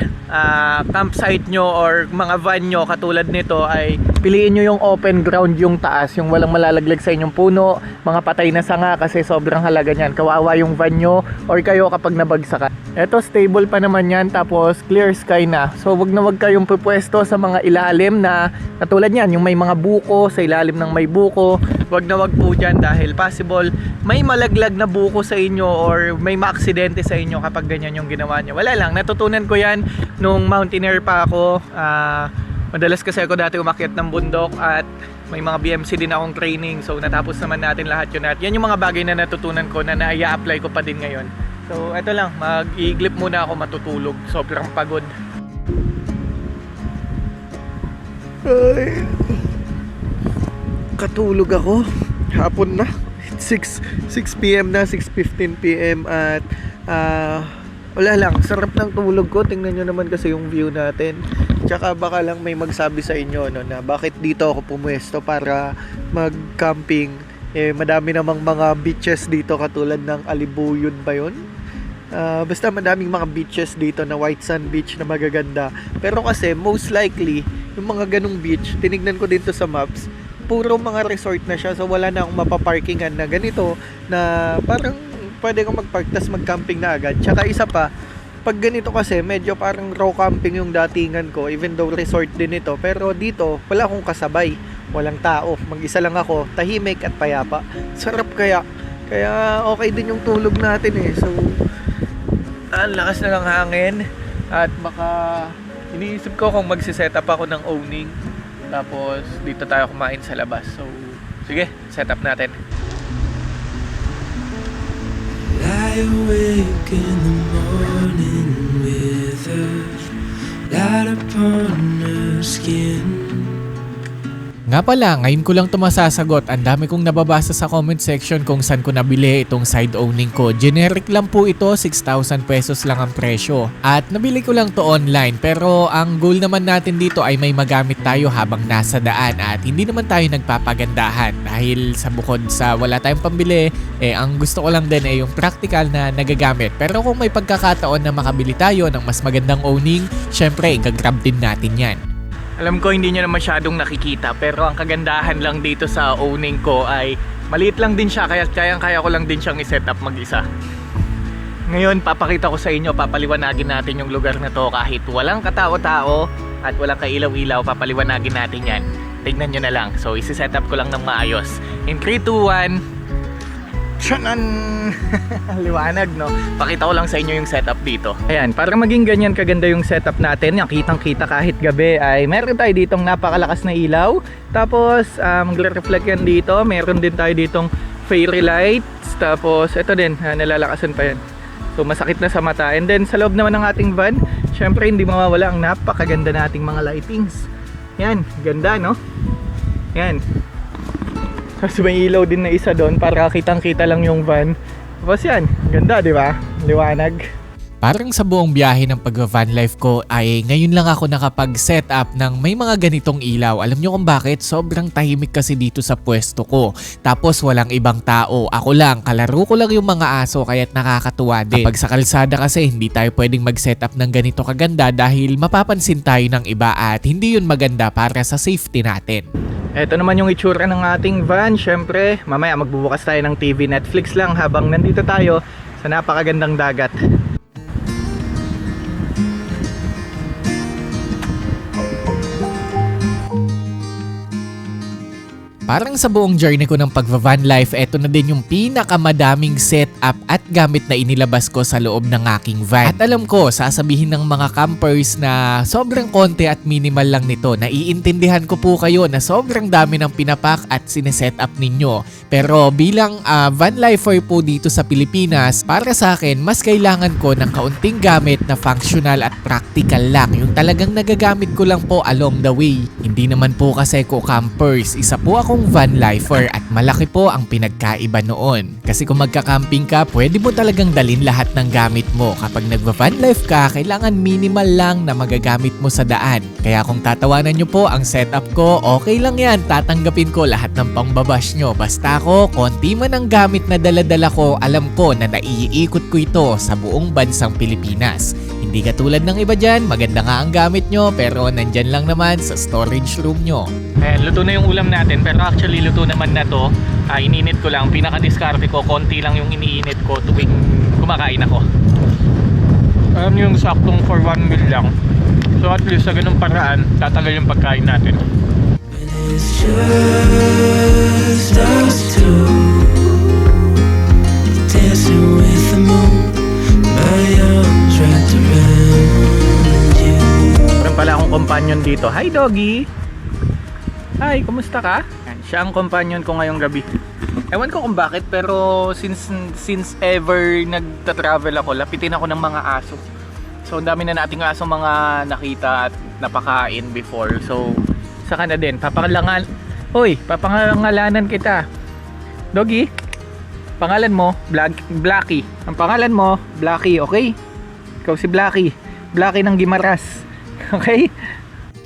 campsite nyo or mga van nyo katulad nito ay piliin nyo yung open ground, yung taas, yung walang malalaglag sa inyong puno, mga patay na sanga kasi sobrang halaga nyan. Kawawa yung van nyo or kayo kapag nabagsakan. Eto stable pa naman yan, tapos clear sky na. So wag na wag kayong pupwesto sa mga ilalim na katulad nyan, yung may mga buko, sa ilalim ng may buko. Wag na wag po dyan dahil possible may malaglag na buko sa inyo or may maaksidente sa inyo kapag ganyan yung ginawa nyo. Wala lang, natutunan ko yan nung mountaineer pa ako. Madalas kasi ako dati umakyat ng bundok at may mga BMC din akong training. So natapos naman natin lahat yun at yan yung mga bagay na natutunan ko na na-apply ko pa din ngayon. So eto lang, mag-iiglip muna ako, matutulog. Sobrang pagod. Ay, katulog ako. Hapon na. 6 PM na, 6:15 PM at wala lang, sarap ng tulog ko. Tingnan nyo naman kasi yung view natin. Tsaka baka lang may magsabi sa inyo na bakit dito ako pumuesto para mag-camping. Madami namang mga beaches dito katulad ng Alibuyod ba yun? Basta madaming mga beaches dito na White Sand Beach na magaganda. Pero kasi most likely yung mga ganong beach, tinignan ko dito sa maps, puro mga resort na siya. So wala na akong mapaparkingan na ganito na parang pwede kang mag-park tas mag-camping na agad. Tsaka isa pa, pag ganito kasi medyo parang raw camping yung datingan ko, even though resort din ito. Pero dito wala akong kasabay, walang tao, mag-isa lang ako, tahimik at payapa. Sarap kaya okay din yung tulog natin eh. So ang lakas na ng hangin at baka iniisip ko kung magsiset up ako ng owning tapos dito tayo kumain sa labas. So sige, set up natin. Lie awake in the morning with earth light upon her skin. Nga pala, ngayon ko lang ito masasagot. Ang dami kong nababasa sa comment section kung saan ko nabili itong side owning ko. Generic lang po ito, 6,000 pesos lang ang presyo. At nabili ko lang to online. Pero ang goal naman natin dito ay may magamit tayo habang nasa daan. At hindi naman tayo nagpapagandahan. Dahil sa bukod sa wala tayong pambili, ang gusto ko lang din ay yung practical na nagagamit. Pero kung may pagkakataon na makabili tayo ng mas magandang owning, syempre, igagrab din natin yan. Alam ko hindi nyo na masyadong nakikita pero ang kagandahan lang dito sa owning ko ay maliit lang din siya kaya kaya ko lang din siyang i-set up mag-isa. Ngayon papakita ko sa inyo, papaliwanagin natin yung lugar na to kahit walang katao-tao at walang kailaw-ilaw, papaliwanagin natin yan. Tignan nyo na lang. So isi-set up ko lang ng maayos. In 3, 2, 1. Tiyanan! Liwanag, no? Pakita ko lang sa inyo yung setup dito. Ayan, para maging ganyan kaganda yung setup natin, yung kitang-kita kahit gabi, ay meron tayo ditong napakalakas na ilaw. Tapos, magre-reflect yan dito. Meron din tayo ditong fairy lights. Tapos ito din, nalalakasan pa yan. So masakit na sa mata. And then sa loob naman ng ating van, syempre hindi mawawala ang napakaganda nating mga lightings. Yan, ganda no? Yan. Tapos may ilaw din na isa doon para kitang-kita lang yung van. Tapos yan, ganda di ba? Liwanag. Parang sa buong biyahe ng pag-van life ko ay ngayon lang ako nakapag-set up ng may mga ganitong ilaw. Alam nyo kung bakit? Sobrang tahimik kasi dito sa pwesto ko. Tapos walang ibang tao. Ako lang, kalaro ko lang yung mga aso kaya't nakakatuwa din. Kapag sa kalsada kasi hindi tayo pwedeng mag-set up ng ganito kaganda dahil mapapansin tayo ng iba at hindi yun maganda para sa safety natin. Ito naman yung itsura ng ating van. Syempre, mamaya magbubukas tayo ng TV, Netflix lang habang nandito tayo sa napakagandang dagat. Parang sa buong journey ko ng pag-van life, eto na din yung pinakamadaming setup at gamit na inilabas ko sa loob ng aking van. At alam ko, sasabihin ng mga campers na sobrang konti at minimal lang nito. Naiintindihan ko po kayo na sobrang dami ng pinapak at sinesetup ninyo. Pero bilang van lifer po dito sa Pilipinas, para sa akin, mas kailangan ko ng kaunting gamit na functional at practical lang. Yung talagang nagagamit ko lang po along the way. Hindi naman po kasi ko campers. Isa po akong van lifer at malaki po ang pinagkaiba noon. Kasi kung magka-camping ka, pwede mo talagang dalin lahat ng gamit mo. Kapag nagva-van life ka, kailangan minimal lang na magagamit mo sa daan. Kaya kung tatawanan nyo po ang setup ko, okay lang yan. Tatanggapin ko lahat ng pangbabash nyo. Basta ako, konti man ang gamit na daladala ko, alam ko na naiikot ko ito sa buong bansang Pilipinas. Hindi katulad ng iba dyan, maganda nga ang gamit nyo pero nandyan lang naman sa storage room nyo. Ayan, luto na yung ulam natin pero actually luto naman na to. Ininit ko lang, pinaka-discarte ko, konti lang yung iniinit ko tuwing kumakain ako. Yung saktong for 1 meal lang. So at least sa ganung paraan, tatagal yung pagkain natin. It's just us two dancing with the moon. My arms wrapped around you. Meron pala akong companion dito. Hi doggy! Hi, kumusta ka? Yan, siya ang companion ko ngayong gabi. Ewan ko kung bakit pero since ever nagta-travel ako, lapitin ako ng mga aso. So ang dami na nating aso mga nakita at napakain before. So saka na din, papangalanan kita. Doggy, pangalan mo Blacky. Ang pangalan mo Blacky, okay? Ikaw si Blacky. Blacky ng Gimaras. Okay?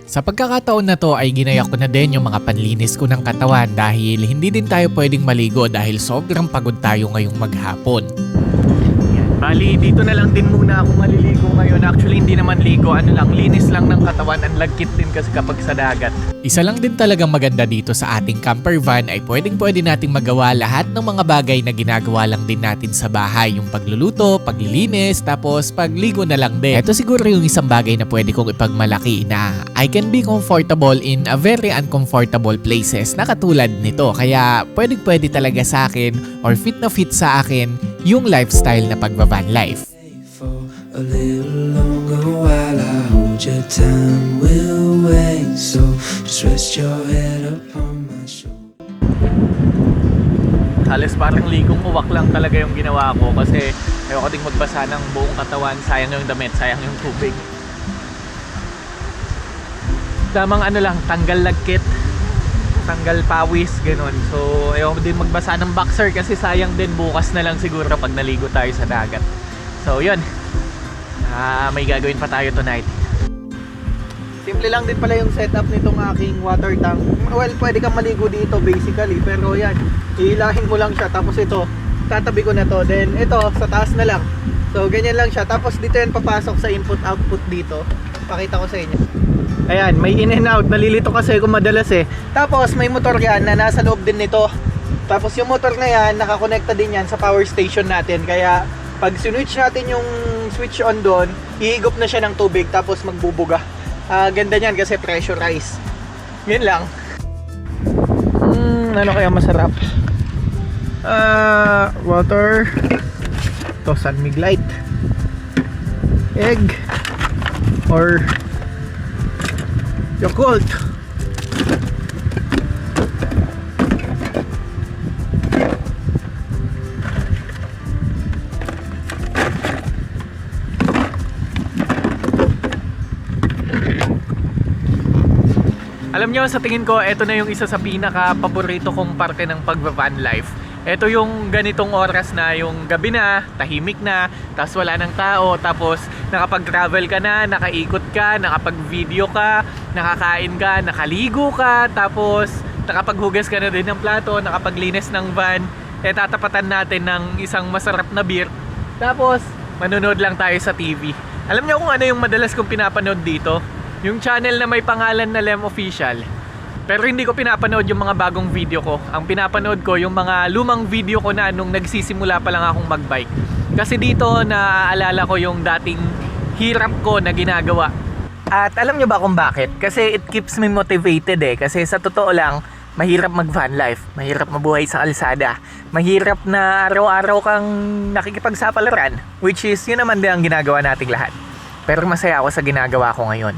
Sa pagkakataon na to ay ginaya ko na din yung mga panlinis ko ng katawan dahil hindi din tayo pwedeng maligo dahil sobrang pagod tayo ngayong maghapon. Bali, dito na lang din muna ako maliligo ngayon. Actually, hindi naman ligo. Linis lang ng katawan. Ang lagkit din kasi kapag sa dagat. Isa lang din talagang maganda dito sa ating camper van ay pwede nating magawa lahat ng mga bagay na ginagawa lang din natin sa bahay. Yung pagluluto, paglilinis, tapos pagligo na lang din. Ito siguro yung isang bagay na pwede kong ipagmalaki na I can be comfortable in a very uncomfortable places na katulad nito. Kaya pwede talaga sa akin or fit na fit sa akin yung lifestyle na pagva-van life. For a little longer while I hold your time will wait. So just rest your head upon my shoulder. Halos parang ligong uwak lang talaga yung ginawa ko kasi ayoko ding magbasa ng buong katawan. Sayang yung damit, sayang yung tubig. Damang lang, tanggal lagkit, tanggal pawis, ganun. So ayoko din magbasa ng boxer kasi sayang din, bukas na lang siguro pag naligo tayo sa dagat. So yun, may gagawin pa tayo tonight. Simple lang din pala yung setup nitong aking water tank. Well, pwede kang maligo dito basically, pero yan, ihilahin mo lang siya. Tapos ito, tatabi ko na to. Then ito, sa taas na lang. So ganyan lang siya. Tapos dito yan papasok sa input-output dito. Pakita ko sa inyo. Ayan, may in and out. Nalilito kasi kung madalas eh. Tapos may motor yan na nasa loob din nito. Tapos yung motor na yan, nakakonekta din yan sa power station natin. Kaya pag switch natin yung switch on doon, ihigop na siya ng tubig tapos magbubuga. Ganda niyan kasi pressurized. Yun lang. Ano kaya masarap? Water. Ito, Sunmig Light. Egg. Or Yakult. Alam nyo, sa tingin ko, ito na yung isa sa pinaka-paborito kong parte ng pag-van life. Ito yung ganitong oras na, yung gabi na, tahimik na, tapos wala ng tao, tapos nakapag-travel ka na, nakaikot ka, nakapag-video ka, nakakain ka, nakaligo ka, tapos nakapaghugas ka na din ng plato, nakapaglinis ng van, tatapatan natin ng isang masarap na beer, tapos manonood lang tayo sa TV. Alam niyo kung ano yung madalas kong pinapanood dito? Yung channel na may pangalan na Lem Official. Pero hindi ko pinapanood yung mga bagong video ko. Ang pinapanood ko yung mga lumang video ko na nung nagsisimula pa lang akong magbike. Kasi dito naaalala ko yung dating hirap ko na ginagawa. At alam nyo ba kung bakit? Kasi it keeps me motivated eh. Kasi sa totoo lang, mahirap mag van life. Mahirap mabuhay sa kalsada. Mahirap na araw-araw kang nakikipagsapalaran. Which is yun naman din ang ginagawa nating lahat. Pero masaya ako sa ginagawa ko ngayon.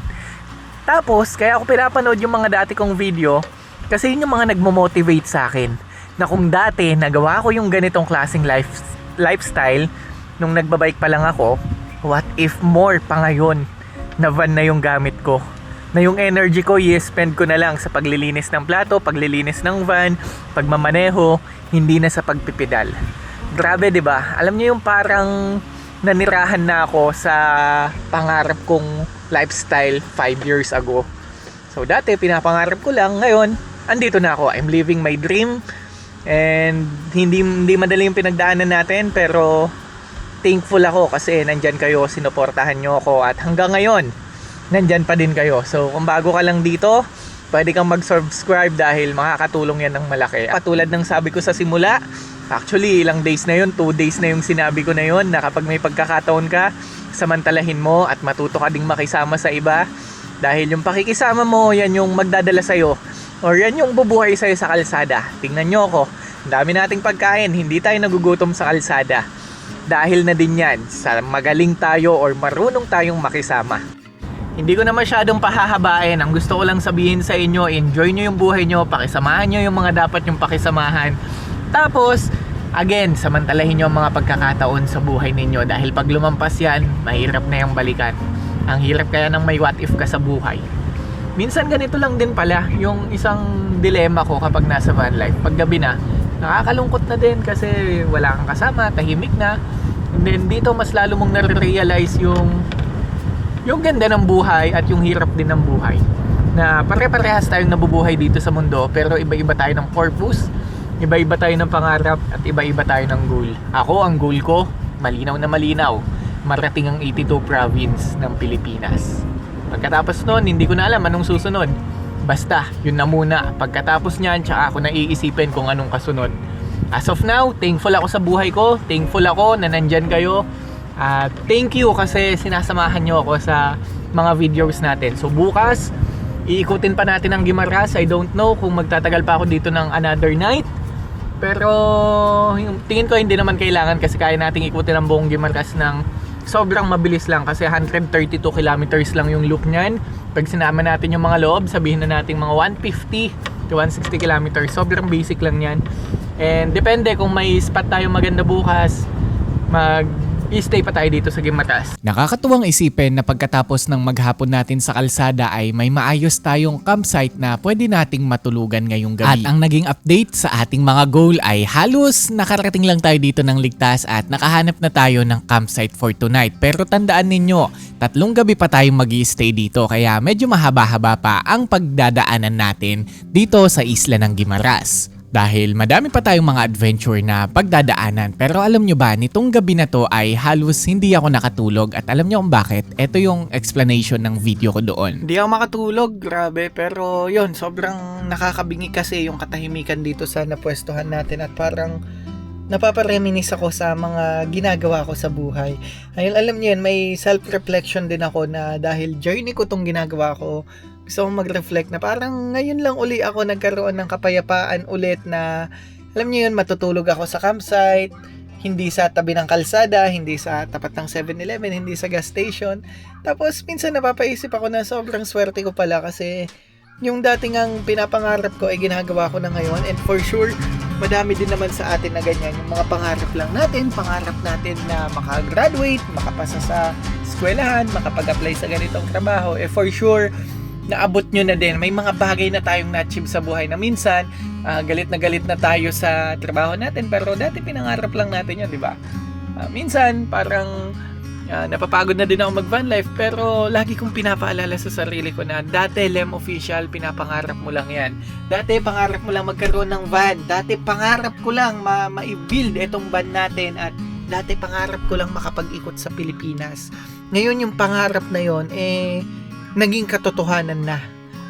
Tapos, kaya ako pinapanood yung mga dati kong video kasi yun yung mga nagmo-motivate sa akin. Na kung dati, nagawa ko yung ganitong klaseng lifestyle nung nagbabike pa lang ako, what if more pa ngayon na van na yung gamit ko? Na yung energy ko, i-spend ko na lang sa paglilinis ng plato, paglilinis ng van, pagmamaneho, hindi na sa pagpipedal. Grabe, di ba? Alam niyo yung parang nanirahan na ako sa pangarap kong lifestyle 5 years ago. So dati pinapangarap ko lang, ngayon andito na ako. I'm living my dream and hindi madali yung pinagdaanan natin, pero thankful ako kasi nandyan kayo, sinuportahan nyo ako at hanggang ngayon nandyan pa din kayo. So kung bago ka lang dito, pwede kang mag-subscribe dahil makakatulong yan ng malaki. Patulad ng sabi ko sa simula, actually ilang days na yun, 2 days na yung sinabi ko na yun, na kapag may pagkakataon ka, samantalahin mo at matuto ka ding makisama sa iba. Dahil yung pakikisama mo, yan yung magdadala sa'yo or yan yung bubuhay sa'yo sa kalsada. Tingnan nyo ako, ang dami nating pagkain, hindi tayo nagugutom sa kalsada. Dahil na din yan sa magaling tayo or marunong tayong makisama. Hindi ko na masyadong pahahabain. Ang gusto ko lang sabihin sa inyo, enjoy nyo yung buhay nyo, pakisamahan nyo yung mga dapat nyong pakisamahan. Tapos, again, samantalahin nyo ang mga pagkakataon sa buhay ninyo dahil pag lumampas yan, mahirap na yung balikan. Ang hirap kaya ng may what if ka sa buhay. Minsan ganito lang din pala yung isang dilema ko kapag nasa van life. Pag gabi na, nakakalungkot na din kasi wala kang kasama, tahimik na. And then dito mas lalo mong nare-realize yung ganda ng buhay at yung hirap din ng buhay. Na pare-parehas tayong nabubuhay dito sa mundo pero iba-iba tayo ng purpose, iba-iba tayo ng pangarap at iba-iba tayo ng goal. Ako, ang goal ko, malinaw na malinaw, marating ang 82 province ng Pilipinas. Pagkatapos nun, hindi ko na alam anong susunod. Basta, yun na muna. Pagkatapos nyan, tsaka ako na iisipin kung anong kasunod. As of now, thankful ako sa buhay ko. Thankful ako na nandyan kayo. Thank you kasi sinasamahan nyo ako sa mga videos natin. So bukas, iikutin pa natin ang Guimaras. I don't know kung magtatagal pa ako dito ng another night. Pero tingin ko hindi naman kailangan kasi kaya nating ikutin ang buong Guimaras ng sobrang mabilis lang kasi 132 kilometers lang yung loop niyan. Pag sinama natin yung mga loob, sabihin na natin mga 150 to 160 kilometers. Sobrang basic lang yan. And depende kung may spot tayong maganda bukas, i-stay pa tayo dito sa Guimaras. Nakakatuwang isipin na pagkatapos ng maghapon natin sa kalsada ay may maayos tayong campsite na pwede nating matulugan ngayong gabi. At ang naging update sa ating mga goal ay halos nakarating lang tayo dito ng ligtas at nakahanap na tayo ng campsite for tonight. Pero tandaan ninyo, 3 gabi pa tayong mag-i-stay dito kaya medyo mahaba-haba pa ang pagdadaanan natin dito sa isla ng Guimaras. Dahil madami pa tayong mga adventure na pagdadaanan. Pero alam nyo ba, nitong gabi na to ay halos hindi ako nakatulog. At alam nyo kung bakit? Ito yung explanation ng video ko doon. Hindi ako makatulog, grabe. Pero yun, sobrang nakakabingi kasi yung katahimikan dito sa napwestuhan natin. At parang napapareminis ako sa mga ginagawa ko sa buhay. Ayun, alam nyo yun, may self-reflection din ako na dahil journey ko tong ginagawa ko, gusto kong mag-reflect na parang ngayon lang uli ako nagkaroon ng kapayapaan ulit na alam niyo yun, matutulog ako sa campsite, hindi sa tabi ng kalsada, hindi sa tapat ng 7-Eleven, hindi sa gas station. Tapos minsan napapaisip ako na sobrang swerte ko pala kasi yung dating ang pinapangarap ko ay ginagawa ko na ngayon, and for sure madami din naman sa atin na ganyan. Yung mga pangarap lang natin, pangarap natin na makagraduate, makapasa sa eskwelahan, makapag-apply sa ganitong trabaho, for sure naabot nyo na din. May mga bagay na tayong na-achieve sa buhay na minsan, galit na tayo sa trabaho natin, pero dati pinangarap lang natin yun, di ba? Minsan, parang napapagod na din ako mag-van life, pero lagi kong pinapaalala sa sarili ko na dati, Lem Official, pinapangarap mo lang yan. Dati, pangarap mo lang magkaroon ng van. Dati, pangarap ko lang ma-build itong van natin, at dati, pangarap ko lang makapag-ikot sa Pilipinas. Ngayon, yung pangarap na yon naging katotohanan na.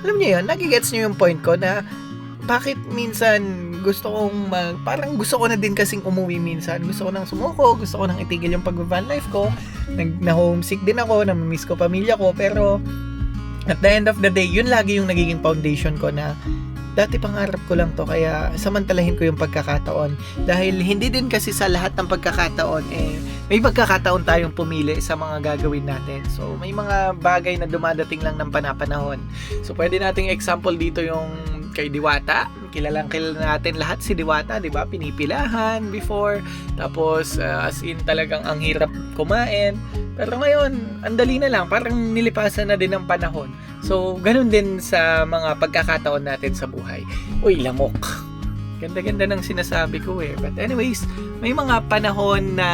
Alam niyo yun, nagigets niyo yung point ko na bakit minsan gusto kong parang gusto ko na din kasing umuwi minsan. Gusto ko nang sumuko, gusto ko nang itigil yung pag-van life ko. Na-homesick din ako, na-miss ko pamilya ko, pero at the end of the day, yun lagi yung nagiging foundation ko na dati pangarap ko lang to, kaya samantalahin ko yung pagkakataon. Dahil hindi din kasi sa lahat ng pagkakataon, may pagkakataon tayong pumili sa mga gagawin natin. So, may mga bagay na dumadating lang ng panapanahon. So, pwede nating example dito yung kay Diwata. Kilala natin lahat si Diwata, di ba? Pinipilahan before. Tapos, as in talagang ang hirap kumain. Pero ngayon, andali na lang. Parang nilipasan na din ng panahon. So, ganun din sa mga pagkakataon natin sa buhay. Uy, lamok. Ganda-ganda ng sinasabi ko eh. But anyways, may mga panahon na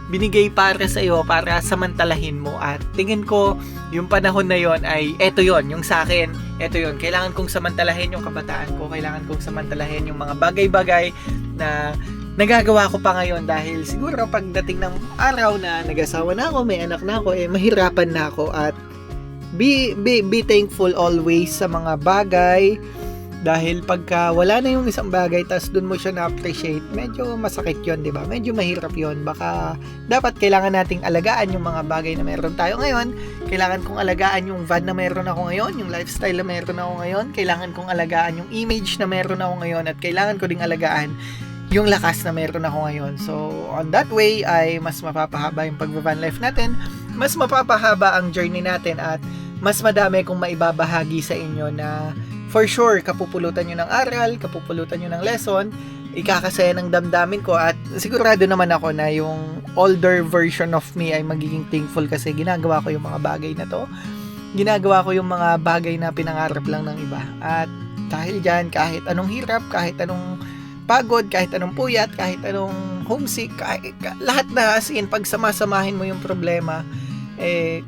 binigay para sa iyo, para samantalahin mo. At tingin ko, yung panahon na yon ay, eto yon, yung sa akin, eto yon. Kailangan kong samantalahin yung kabataan ko. Kailangan kong samantalahin yung mga bagay-bagay na nagagawa ko pa ngayon, dahil siguro pagdating ng araw na nag-asawa na ako, may anak na ako, mahirapan na ako. At be thankful always sa mga bagay, dahil pagka wala na yung isang bagay tas dun mo siya na-appreciate, medyo masakit yon, di ba? Medyo mahirap yon. Baka dapat kailangan nating alagaan yung mga bagay na meron tayo ngayon. Kailangan kong alagaan yung van na meron ako ngayon, yung lifestyle na meron ako ngayon. Kailangan kong alagaan yung image na meron ako ngayon, at kailangan ko ding alagaan yung lakas na meron ako ngayon. So, on that way, ay mas mapapahaba yung pag-van life natin, mas mapapahaba ang journey natin, at mas madami kong maibabahagi sa inyo na for sure, kapupulutan nyo ng aral, kapupulutan nyo ng lesson, ikakasaya ng damdamin ko, at sigurado naman ako na yung older version of me ay magiging thankful kasi ginagawa ko yung mga bagay na to. Ginagawa ko yung mga bagay na pinangarap lang ng iba. At dahil dyan, kahit anong hirap, kahit anong pagod, kahit anong puyat, kahit anong homesick, lahat na, as in, pag samasamahin mo yung problema,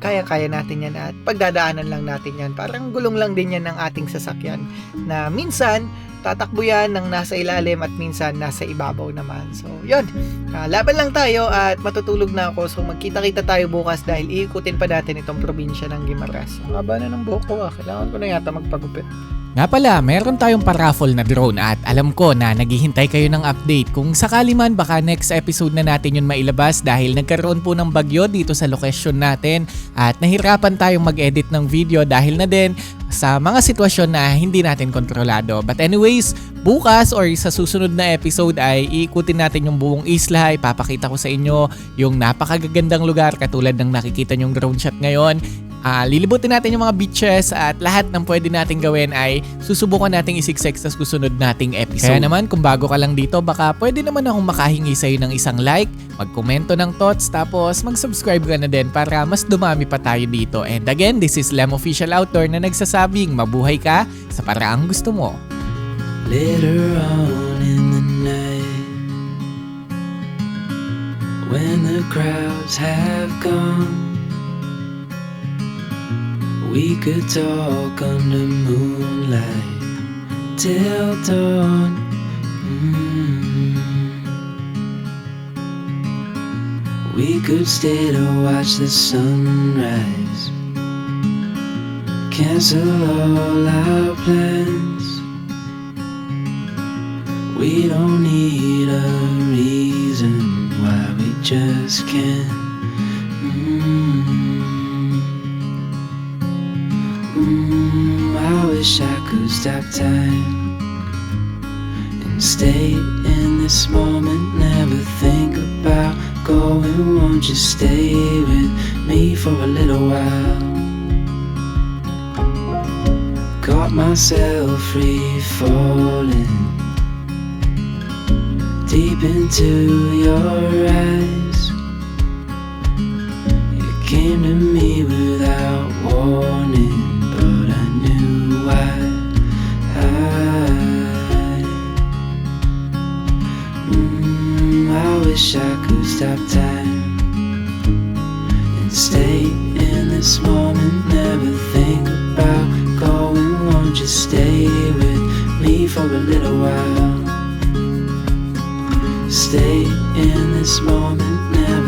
kaya-kaya natin yan, at pagdadaanan lang natin yan. Parang gulong lang din yan ng ating sasakyan, na minsan tatakbo yan ng nasa ilalim at minsan nasa ibabaw naman. So, yun. Laban lang tayo at matutulog na ako. So, magkita-kita tayo bukas dahil iikutin pa natin itong probinsya ng Guimaras. Ang haba na ng buhok ko. Kailangan ko na yata magpagupit. Nga pala, meron tayong paraffle na drone at alam ko na naghihintay kayo ng update. Kung sakali man, baka next episode na natin yun mailabas dahil nagkaroon po ng bagyo dito sa location natin at nahirapan tayong mag-edit ng video dahil na din sa mga sitwasyon na hindi natin kontrolado. But anyways, bukas or sa susunod na episode ay iikutin natin yung buong isla. Ipapakita ko sa inyo yung napakagagandang lugar katulad ng nakikita nyong drone shot ngayon. Lilibutin natin yung mga beaches at lahat ng pwede nating gawin ay susubukan nating isiksek sa susunod nating episode. Kaya naman, kung bago ka lang dito, baka pwede naman akong makahingi sa'yo ng isang like, magkomento ng thoughts, tapos mag-subscribe ka na din para mas dumami pa tayo dito. And again, this is Lem Official Outdoor na nagsasabing mabuhay ka sa paraang gusto mo. Later on in the night, when the crowds have gone, we could talk under moonlight till dawn. We could stay to watch the sunrise, cancel all our plans. We don't need a reason why we just can't. I wish I could stop time and stay in this moment, never think about going. Won't you stay with me for a little while? Got myself free falling deep into your eyes. You came to me without warning, but I this moment, never think about going. Won't you stay with me for a little while? Stay in this moment, never